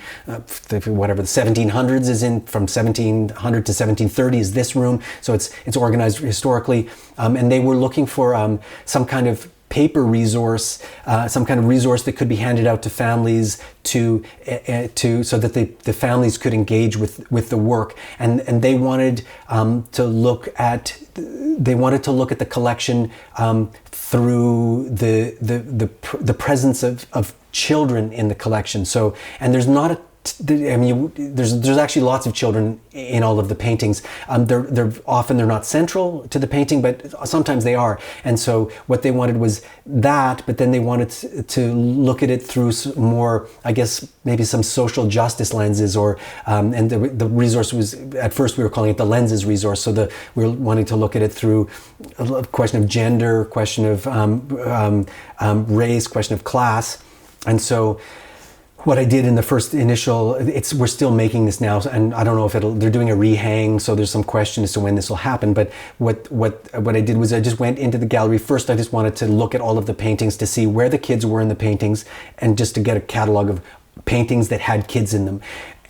S1: whatever the 1700s is in, from 1700 to 1730 is this room. So it's organized historically. And they were looking for some kind of paper resource, some kind of resource that could be handed out to families so that the families could engage with the work, and they wanted to look at the collection through the presence of children in the collection. So, and there's not there's actually lots of children in all of the paintings. They're often not central to the painting, but sometimes they are. And so what they wanted was that, but then they wanted to look at it through more, I guess, maybe some social justice lenses, or and the resource was, at first we were calling it the lenses resource. So we were wanting to look at it through a question of gender, question of race, question of class, and so. What I did in the first initial, we're still making this now, and I don't know if they're doing a rehang, so there's some question as to when this will happen. But what I did was I just went into the gallery. First, I just wanted to look at all of the paintings to see where the kids were in the paintings, and just to get a catalog of paintings that had kids in them.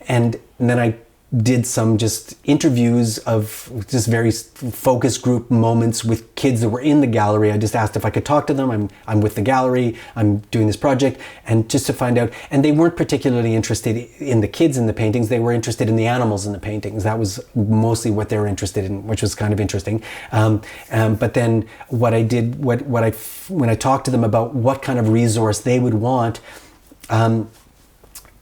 S1: And then I did some just interviews of just very focus group moments with kids that were in the gallery. I just asked if I could talk to them. I'm with the gallery, I'm doing this project, and just to find out. And they weren't particularly interested in the kids in the paintings. They were interested in the animals in the paintings. That was mostly what they were interested in, which was kind of interesting. But then what I did, when I talked to them about what kind of resource they would want,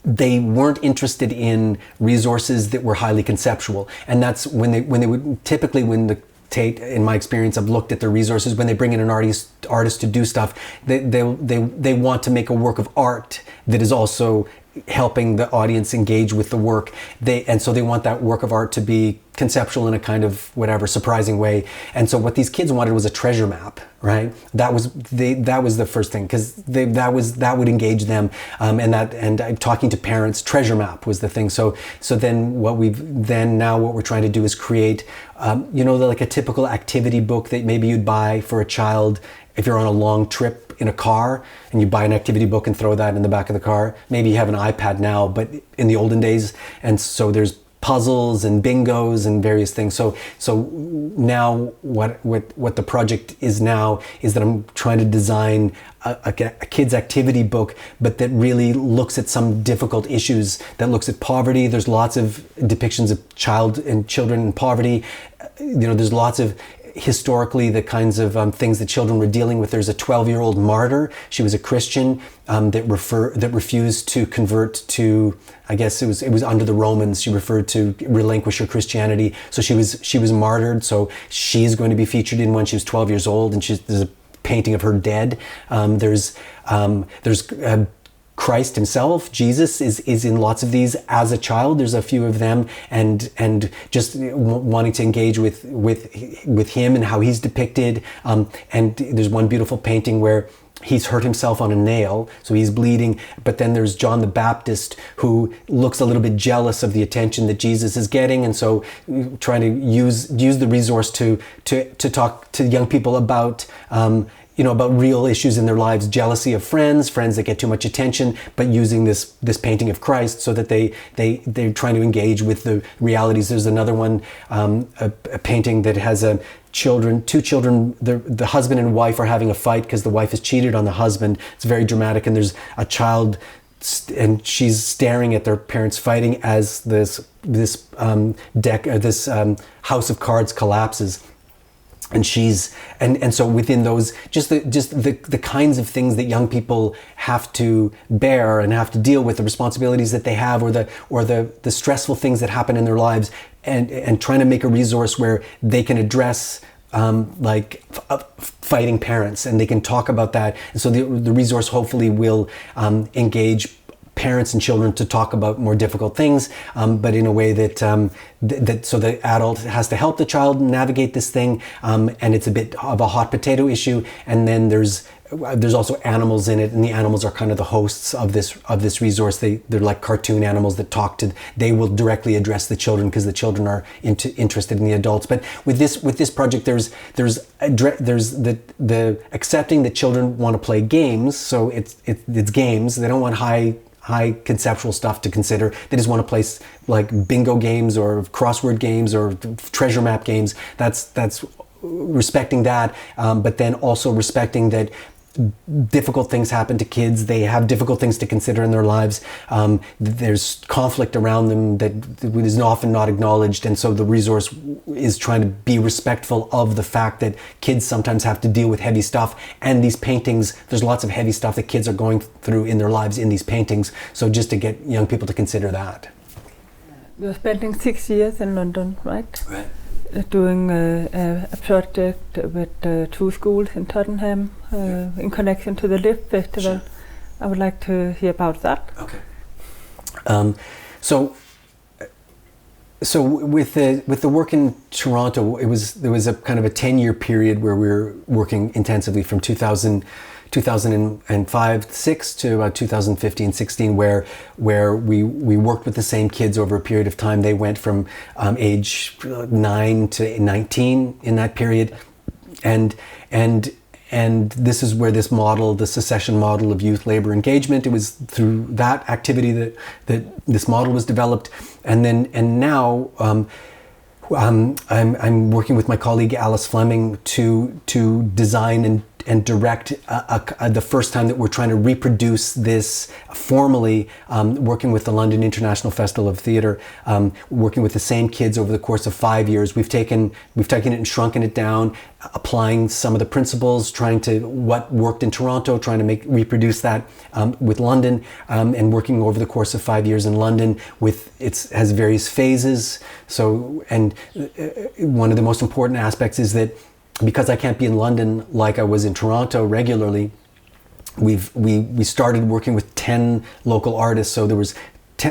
S1: they weren't interested in resources that were highly conceptual. And that's when they would typically, when the Tate, in my experience, I've looked at their resources, when they bring in an artist to do stuff, they want to make a work of art that is also helping the audience engage with the work. And so they want that work of art to be conceptual in a kind of whatever surprising way. And so what these kids wanted was a treasure map, right? That was the first thing, because that would engage them. And talking to parents, treasure map was the thing. So then what we're trying to do is create, like a typical activity book that maybe you'd buy for a child if you're on a long trip in a car, and you buy an activity book and throw that in the back of the car. Maybe you have an iPad now, but in the olden days, and so there's puzzles and bingos and various things. So now what the project is now is that I'm trying to design a kid's activity book, but that really looks at some difficult issues, that looks at poverty. There's lots of depictions of children in poverty. There's lots of historically the kinds of things that children were dealing with. There's a 12-year-old martyr. She was a Christian that refused to convert to, I guess it was under the Romans. She referred to relinquish her Christianity. So she was martyred. So she's going to be featured in when she was 12 years old, and there's a painting of her dead. There's Christ himself, Jesus, is in lots of these as a child. There's a few of them, and just wanting to engage with him and how he's depicted. And there's one beautiful painting where he's hurt himself on a nail, so he's bleeding. But then there's John the Baptist, who looks a little bit jealous of the attention that Jesus is getting, and so trying to use the resource to talk to young people about about real issues in their lives, jealousy of friends that get too much attention, but using this painting of Christ so that they're trying to engage with the realities. There's another one, a painting that has two children, the husband and wife are having a fight because the wife has cheated on the husband. It's very dramatic, and there's a child and she's staring at their parents fighting as this house of cards collapses. And so within those, just the kinds of things that young people have to bear and have to deal with, the responsibilities that they have, or the stressful things that happen in their lives, and trying to make a resource where they can address fighting parents, and they can talk about that. And so the resource hopefully will engage parents and children to talk about more difficult things, but in a way that so the adult has to help the child navigate this thing, and it's a bit of a hot potato issue. And then there's also animals in it, and the animals are kind of the hosts of this resource. They're like cartoon animals that they will directly address the children, because the children are interested in the adults. But with this project, there's the accepting that children want to play games. So it's games. They don't want high conceptual stuff to consider. They just want to play like bingo games or crossword games or treasure map games. That's respecting that, but then also respecting that difficult things happen to kids. They have difficult things to consider in their lives. There's conflict around them that is often not acknowledged, and so the resource is trying to be respectful of the fact that kids sometimes have to deal with heavy stuff. And these paintings, there's lots of heavy stuff that kids are going through in their lives in these paintings. So just to get young people to consider that.
S2: You're spending 6 years in London, right?
S1: Right.
S2: Doing a project with 2 schools in Tottenham in connection to the LIFT Festival. Sure. I would like to hear about that.
S1: Okay. So with the work in Toronto, there was a kind of a 10-year period where we were working intensively from 2005-6 to about 2015-16, where we worked with the same kids over a period of time. They went from age 9 to 19 in that period, and and this is where this model, the secession model of youth labor engagement, it was through that activity that this model was developed. And now I'm working with my colleague Alice Fleming to design and direct the first time that we're trying to reproduce this formally, working with the London International Festival of Theatre, working with the same kids over the course of 5 years. We've taken it and shrunken it down, applying some of the principles, trying to what worked in Toronto, trying to reproduce that with London, and working over the course of 5 years in London has various phases. So, and one of the most important aspects is that because I can't be in London like I was in Toronto regularly, we started working with 10 local artists. So there was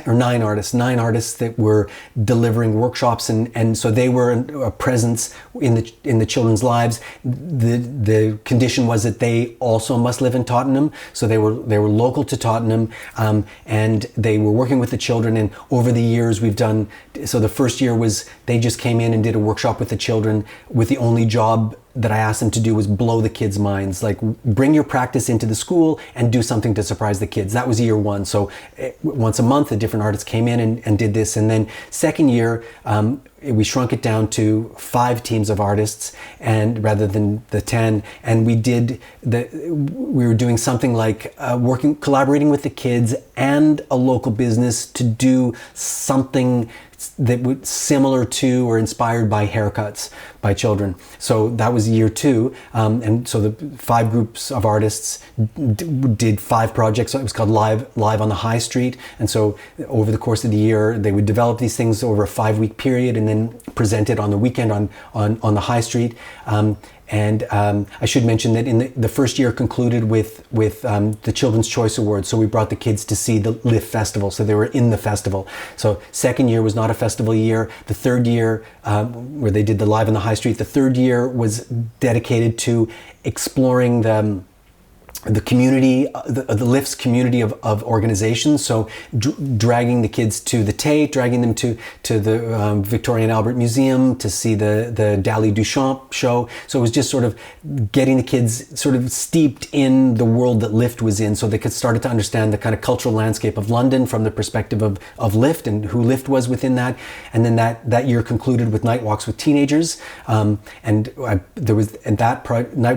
S1: 9 artists that were delivering workshops, and so they were a presence in the children's lives. The condition was that they also must live in Tottenham, so they were local to Tottenham, and they were working with the children. And over the years we've done, so the first year was they just came in and did a workshop with the children, with the only job that I asked them to do was blow the kids' minds, like bring your practice into the school and do something to surprise the kids. That was year 1. So once a month, a different artist came in and did this. And then second year, we shrunk it down to 5 teams of artists, and rather than the 10. And we were doing something like collaborating with the kids and a local business to do something that was similar to or inspired by haircuts by children. So that was year 2, and so the 5 groups of artists did 5 projects. So it was called Live on the High Street. And so over the course of the year, they would develop these things over a 5-week period and then present it on the weekend on the High Street. And I should mention that in the first year concluded with the Children's Choice Awards. So we brought the kids to see the LIFT Festival. So they were in the festival. So second year was not a festival year. The third year, where they did the Live on the High Street, the third year was dedicated to exploring the community, the LIFT's community of organizations. So dragging the kids to the Tate, dragging them to the Victoria and Albert Museum to see the Dali Duchamp show. So it was just sort of getting the kids sort of steeped in the world that LIFT was in, so they could start to understand the kind of cultural landscape of London from the perspective of LIFT and who LIFT was within that. And then that year concluded with night walks with teenagers. Night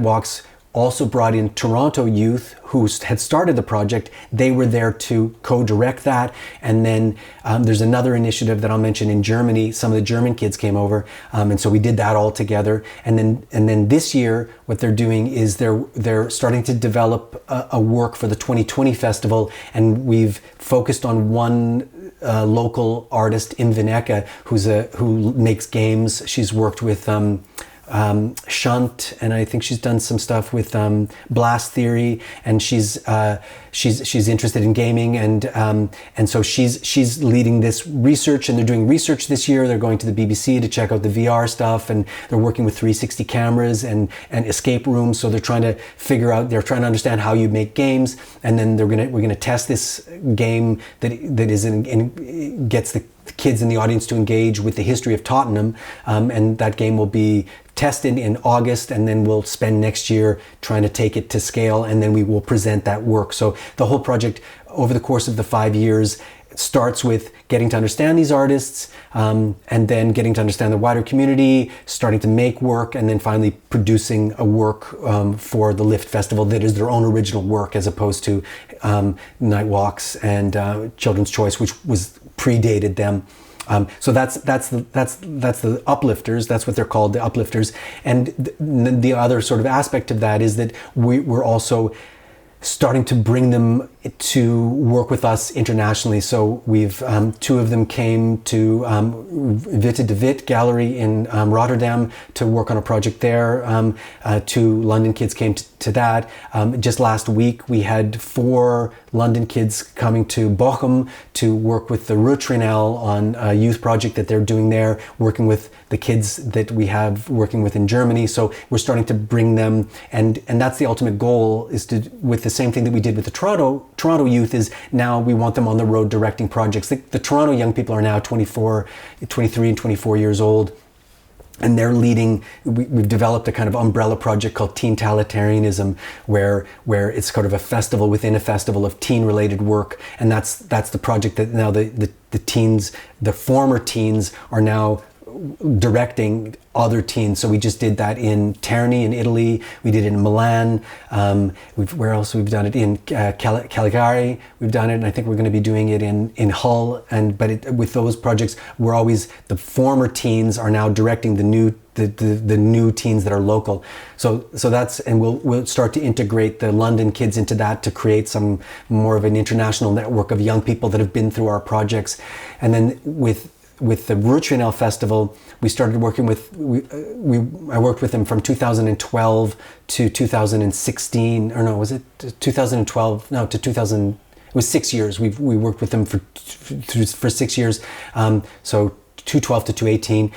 S1: walks also brought in Toronto youth who had started the project. They were there to co-direct that. And then there's another initiative that I'll mention in Germany. Some of the German kids came over, and so we did that all together. And then this year, what they're doing is they're starting to develop a work for the 2020 festival, and we've focused on one local artist in Vineca who makes games. She's worked with Shunt, and I think she's done some stuff with Blast Theory, and she's interested in gaming, and so she's leading this research, and they're doing research this year. They're going to the BBC to check out the VR stuff, and they're working with 360 cameras and escape rooms. So they're trying to understand how you make games, and then we're gonna test this game that gets the kids in the audience to engage with the history of Tottenham, and that game will be tested in August, and then we'll spend next year trying to take it to scale, and then we will present that work. So the whole project over the course of the 5 years starts with getting to understand these artists, and then getting to understand the wider community, starting to make work, and then finally producing a work for the LIFT Festival that is their own original work, as opposed to Night Walks and Children's Choice, which predated them. So that's the uplifters. That's what they're called, the uplifters. And the other sort of aspect of that is that we're also starting to bring them to work with us internationally. So we've 2 of them came to Witte de Wit Gallery in Rotterdam to work on a project there. 2 London kids came to that. Just last week we had 4 London kids coming to Bochum to work with the Ruhr-Trinell on a youth project that they're doing there, working with the kids that we have working with in Germany. So we're starting to bring them, and that's the ultimate goal, is to, with the same thing that we did with the Toronto youth, is now we want them on the road directing projects. The Toronto young people are now 23 and 24 years old. and they're leading. We've developed a kind of umbrella project called Teen Totalitarianism, where it's sort of a festival within a festival of teen-related work, and that's the project that now the teens, the former teens, are now directing other teens. So we just did that in Terni in Italy. We did it in Milan. Where else we've done it? In Cagliari we've done it, and I think we're going to be doing it in Hull. With those projects, we're always, the former teens are now directing the new teens that are local. So that's, and we'll start to integrate the London kids into that to create some more of an international network of young people that have been through our projects. And then with the Rutrianel Festival, we started working with, I worked with them from 2012 to 2016, or no, was it 2012? No, to 2000, it was 6 years. We worked with them for 6 years. So 2012 to 2018,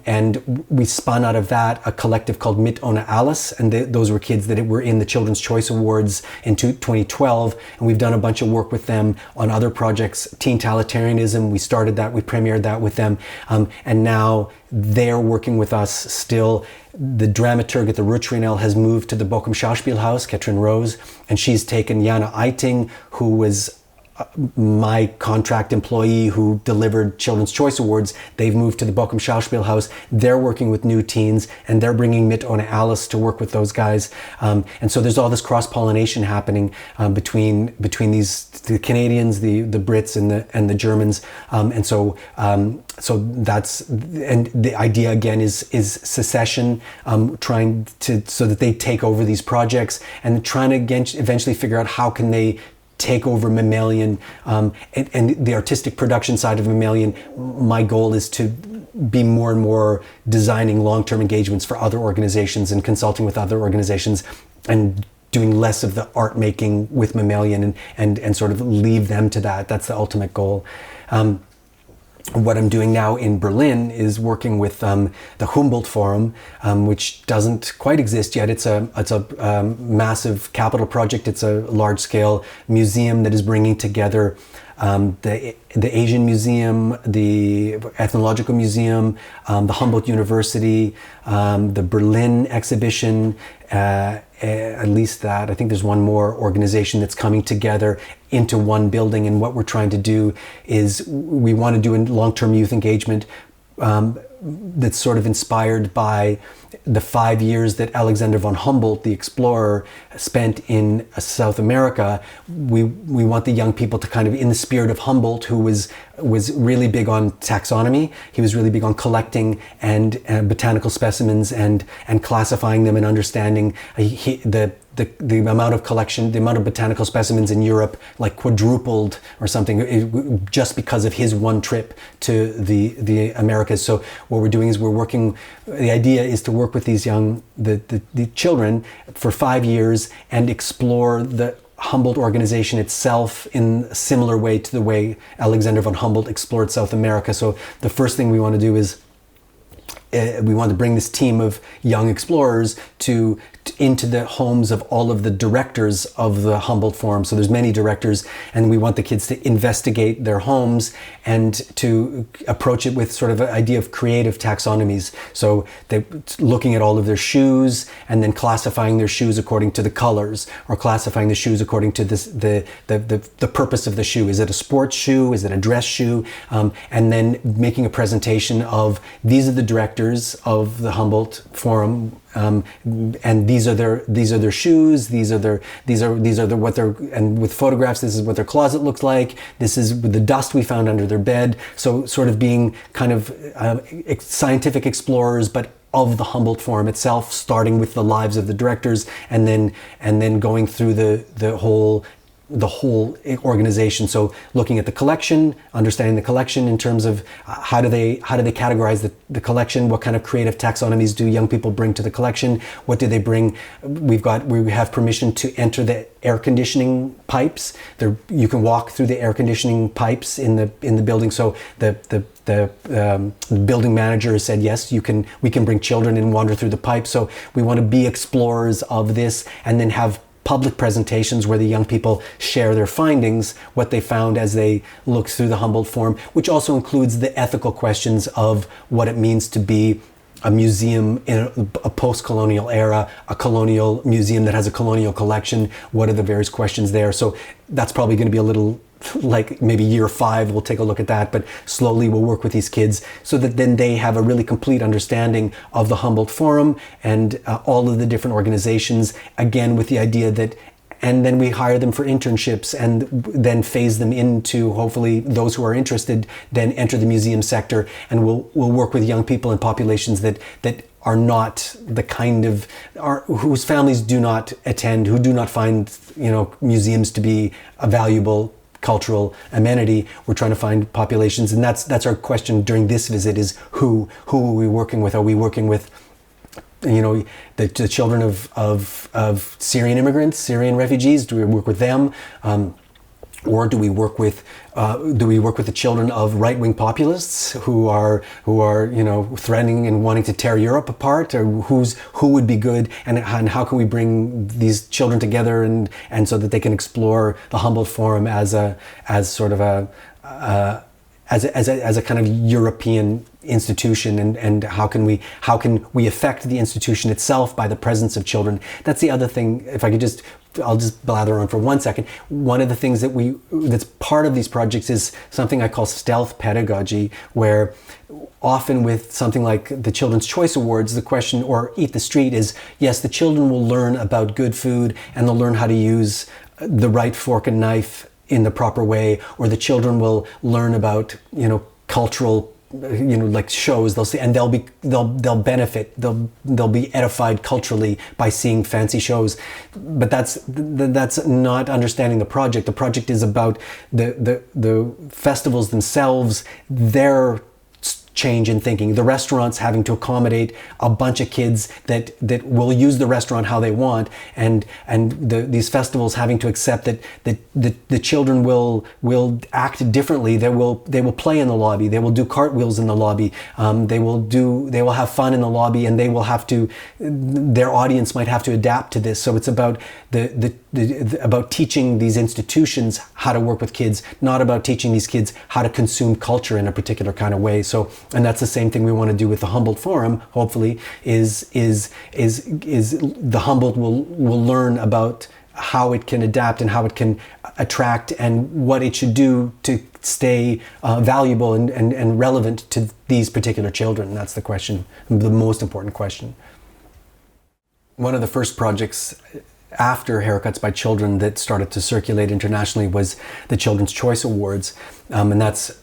S1: and we spun out of that a collective called Mit Ona Alice, and those were kids that were in the Children's Choice Awards in 2012, and we've done a bunch of work with them on other projects. Teen Totalitarianism, we started that, we premiered that with them, and now they're working with us still. The dramaturg at the Rutrianel has moved to the Bochum Schauspielhaus, Katrin Rose, and she's taken Jana Eiting, who was my contract employee who delivered Children's Choice Awards. They've moved to the Bochum Schauspielhaus. They're working with new teens, and they're bringing Mit Ona Alice to work with those guys. And so there's all this cross-pollination happening between the Canadians, the Brits, and the Germans. So that's, and the idea again is secession, trying to, so that they take over these projects and trying to again eventually figure out how can they take over Mammalian, and the artistic production side of Mammalian. My goal is to be more and more designing long-term engagements for other organizations and consulting with other organizations, and doing less of the art making with Mammalian, and sort of leave them to that. That's the ultimate goal. What I'm doing now in Berlin is working with the Humboldt Forum, which doesn't quite exist yet. It's a massive capital project. It's a large-scale museum that is bringing together the Asian Museum, the Ethnological Museum, the Humboldt University, the Berlin exhibition, at least that. I think there's one more organization that's coming together into one building, and what we're trying to do is we want to do a long-term youth engagement that's sort of inspired by the 5 years that Alexander von Humboldt, the explorer, spent in South America. We want the young people to kind of, in the spirit of Humboldt, who was really big on taxonomy. He was really big on collecting and botanical specimens and classifying them and understanding the amount of collection, the amount of botanical specimens in Europe, like quadrupled or something, just because of his one trip to the Americas. So what we're doing is the idea is to work with these the children for 5 years and explore the Humboldt organization itself in a similar way to the way Alexander von Humboldt explored South America. So the first thing we want to do is we want to bring this team of young explorers into the homes of all of the directors of the Humboldt Forum. So there's many directors, and we want the kids to investigate their homes and to approach it with sort of an idea of creative taxonomies. So they're looking at all of their shoes and then classifying their shoes according to the colors, or classifying the shoes according to the purpose of the shoe. Is it a sports shoe? Is it a dress shoe? And then making a presentation of, these are the directors of the Humboldt Forum, and these are their shoes. These are what they're, and with photographs, this is what their closet looks like. This is the dust we found under their bed. So sort of being kind of scientific explorers, but of the Humboldt Forum itself, starting with the lives of the directors, and then going through the whole organization. So looking at the collection, understanding the collection in terms of how do they categorize the collection, what kind of creative taxonomies do young people bring to the collection, what do they bring. We have permission to enter the air conditioning pipes. You can walk through the air conditioning pipes in the building. So the building manager said, yes, we can bring children and wander through the pipes. So we want to be explorers of this, and then have public presentations where the young people share their findings, what they found as they looked through the Humboldt Forum, which also includes the ethical questions of what it means to be a museum in a post-colonial era, a colonial museum that has a colonial collection. What are the various questions there? So that's probably going to be a little, like maybe year 5, we'll take a look at that, but slowly we'll work with these kids so that then they have a really complete understanding of the Humboldt Forum and all of the different organizations, again with the idea that, and then we hire them for internships and then phase them into, hopefully those who are interested then enter the museum sector, and we'll work with young people in populations that are not the kind of, whose families do not attend, who do not find, you know, museums to be a valuable cultural amenity. We're trying to find populations, and that's our question during this visit is who are we working with? Are we working with, you know, the children of Syrian immigrants, Syrian refugees? Do we work with them? Or do we work with the children of right-wing populists who are you know, threatening and wanting to tear Europe apart? Or who would be good, and how can we bring these children together and so that they can explore the Humboldt Forum as a kind of European institution, and how can we affect the institution itself by the presence of children? That's the other thing. If I could I'll just blather on for 1 second. One of the things that's part of these projects is something I call stealth pedagogy, where often with something like the Children's Choice Awards, the question, or Eat the Street, is yes, the children will learn about good food and they'll learn how to use the right fork and knife in the proper way, or the children will learn about, you know, cultural, you know, like shows, they'll see, and they'll benefit, they'll be edified culturally by seeing fancy shows. But that's not understanding the project. The project is about the festivals themselves, their change in thinking, the restaurants having to accommodate a bunch of kids that will use the restaurant how they want, and these festivals having to accept that the children will act differently. They will play in the lobby, they will do cartwheels in the lobby, they will have fun in the lobby, and their audience might have to adapt to this. So it's about about teaching these institutions how to work with kids, not about teaching these kids how to consume culture in a particular kind of way. So, and that's the same thing we want to do with the Humboldt Forum. Hopefully, is the Humboldt will learn about how it can adapt and how it can attract and what it should do to stay valuable and relevant to these particular children. That's the question, the most important question. One of the first projects after Haircuts by Children that started to circulate internationally was the Children's Choice Awards. And that's,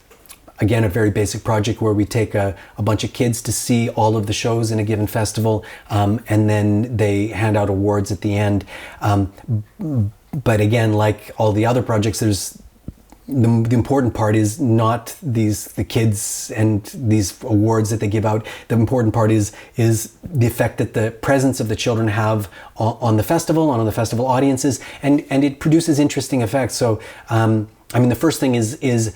S1: again, a very basic project where we take a bunch of kids to see all of the shows in a given festival, and then they hand out awards at the end. But again, like all the other projects, there's the important part is not the kids and these awards that they give out. The important part is the effect that the presence of the children have on the festival, on the festival audiences, and it produces interesting effects. So, I mean, the first thing is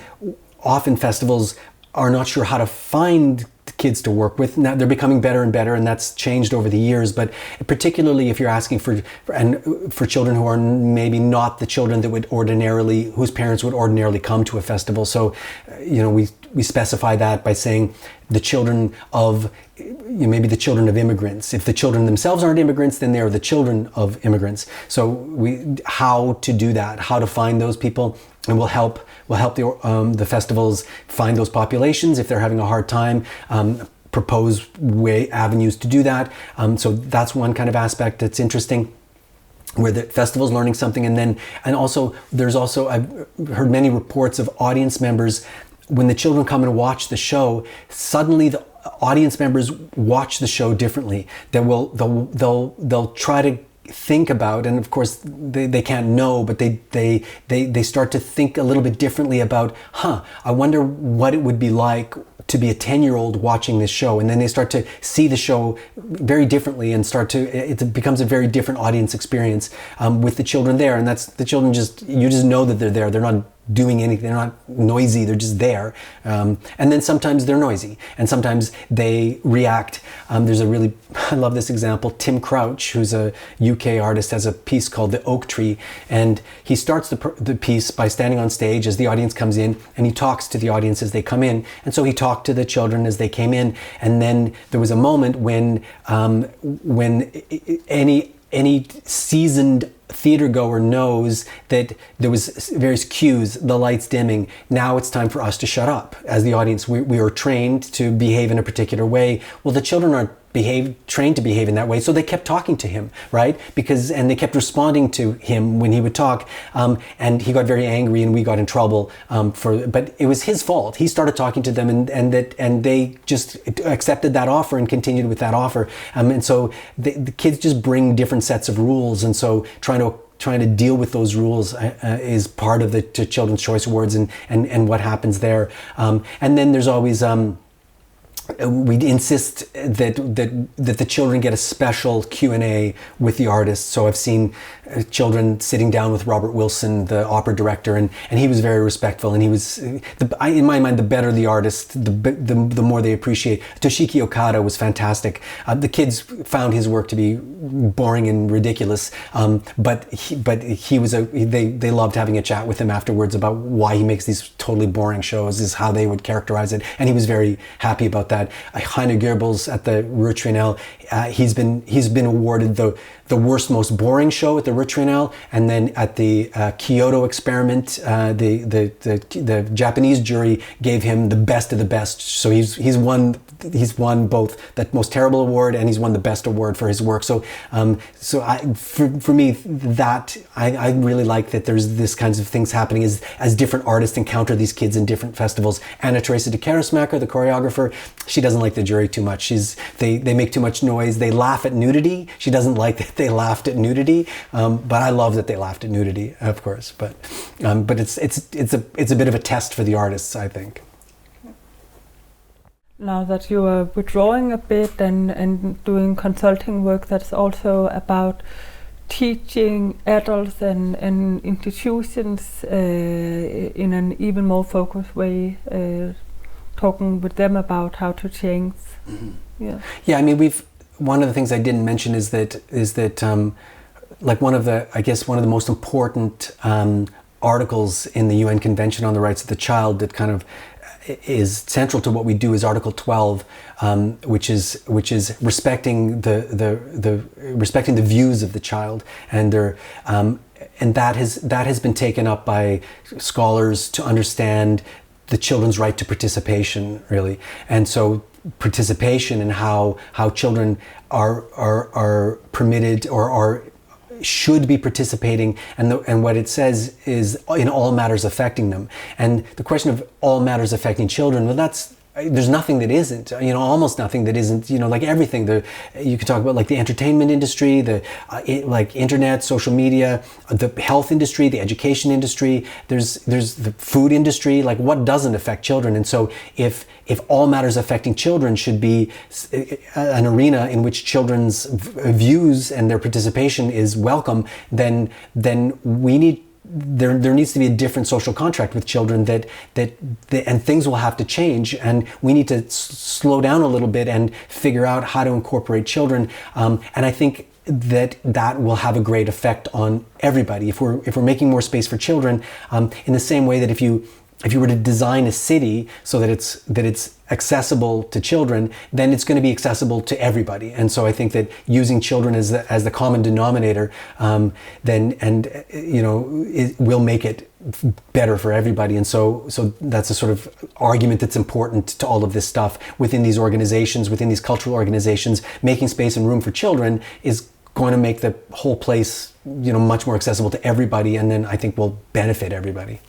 S1: often festivals are not sure how to find kids to work with. Now they're becoming better and better, and that's changed over the years. But particularly if you're asking for children who are maybe not the children whose parents would ordinarily come to a festival. So, you know, we specify that by saying the children of, maybe the children of immigrants. If the children themselves aren't immigrants, then they're the children of immigrants. So how to do that, how to find those people, and we'll help the festivals find those populations if they're having a hard time, propose avenues to do that. So that's one kind of aspect that's interesting, where the festival's learning something. And there's also, I've heard many reports of audience members, when the children come and watch the show, suddenly the audience members watch the show differently. They'll try to think about, and of course they can't know, but they start to think a little bit differently about, I wonder what it would be like to be a 10-year-old watching this show. And then they start to see the show very differently, and it becomes a very different audience experience with the children there. And that's the children, you just know that they're there. They're not doing anything. They're not noisy. They're just there. And then sometimes they're noisy, and sometimes they react. There's a really, I love this example. Tim Crouch, who's a UK artist, has a piece called The Oak Tree, and he starts the piece by standing on stage as the audience comes in, and he talks to the audience as they come in. And so he talked to the children as they came in, and then there was a moment when any seasoned theater goer knows that there was various cues, the lights dimming. Now it's time for us to shut up. As the audience, we are trained to behave in a particular way. Well, the children aren't trained to behave in that way, so they kept talking to him, right? And they kept responding to him when he would talk, and he got very angry, and we got in trouble but it was his fault. He started talking to them, and they just accepted that offer and continued with that offer. And so the kids just bring different sets of rules, and so trying to deal with those rules is part of the Children's Choice Awards and what happens there. And then there's always we insist that the children get a special Q&A with the artists. So I've seen children sitting down with Robert Wilson, the opera director, and he was very respectful. And he was, in my mind, the better the artist, the more they appreciate. Toshiki Okada was fantastic. The kids found his work to be boring and ridiculous, but they loved having a chat with him afterwards about why he makes these totally boring shows, is how they would characterize it, and he was very happy about that. Heine Goebbels at the Ruhr Triennale, he's been awarded the worst, most boring show at the Ruhr Triennale, and then at the Kyoto Experiment, the Japanese jury gave him the best of the best. So he's won both that most terrible award, and he's won the best award for his work. So for me, that I really like that there's this kinds of things happening as different artists encounter these kids in different festivals. Anna Teresa de Keresmacher, the choreographer, she doesn't like the jury too much. They make too much noise. They laugh at nudity. She doesn't like that they laughed at nudity, but I love that they laughed at nudity, of course. But it's a bit of a test for the artists, I think.
S2: Now that you are withdrawing a bit and doing consulting work that's also about teaching adults and institutions in an even more focused way, talking with them about how to change. Mm-hmm.
S1: Yeah. I mean, one of the things I didn't mention is that like one of the most important articles in the UN Convention on the Rights of the Child that kind of is central to what we do is Article 12, which is respecting respecting the views of the child, and that has been taken up by scholars to understand the children's right to participation, really. And so participation and how children are permitted or should be participating, and what it says is in all matters affecting them. And the question of all matters affecting children, well, there's nothing that isn't, almost nothing that isn't, like everything. You could talk about like the entertainment industry, like internet, social media, the health industry, the education industry. There's the food industry. Like, what doesn't affect children? And so if all matters affecting children should be an arena in which children's views and their participation is welcome, then we need. There needs to be a different social contract with children and things will have to change, and we need to slow down a little bit and figure out how to incorporate children. And I think that will have a great effect on everybody if we're making more space for children. In the same way that if you were to design a city so that it's accessible to children, then it's going to be accessible to everybody. And so I think that using children as the common denominator, it will make it better for everybody. And so that's a sort of argument that's important to all of this stuff within these organizations, within these cultural organizations. Making space and room for children is going to make the whole place, much more accessible to everybody, and then I think will benefit everybody.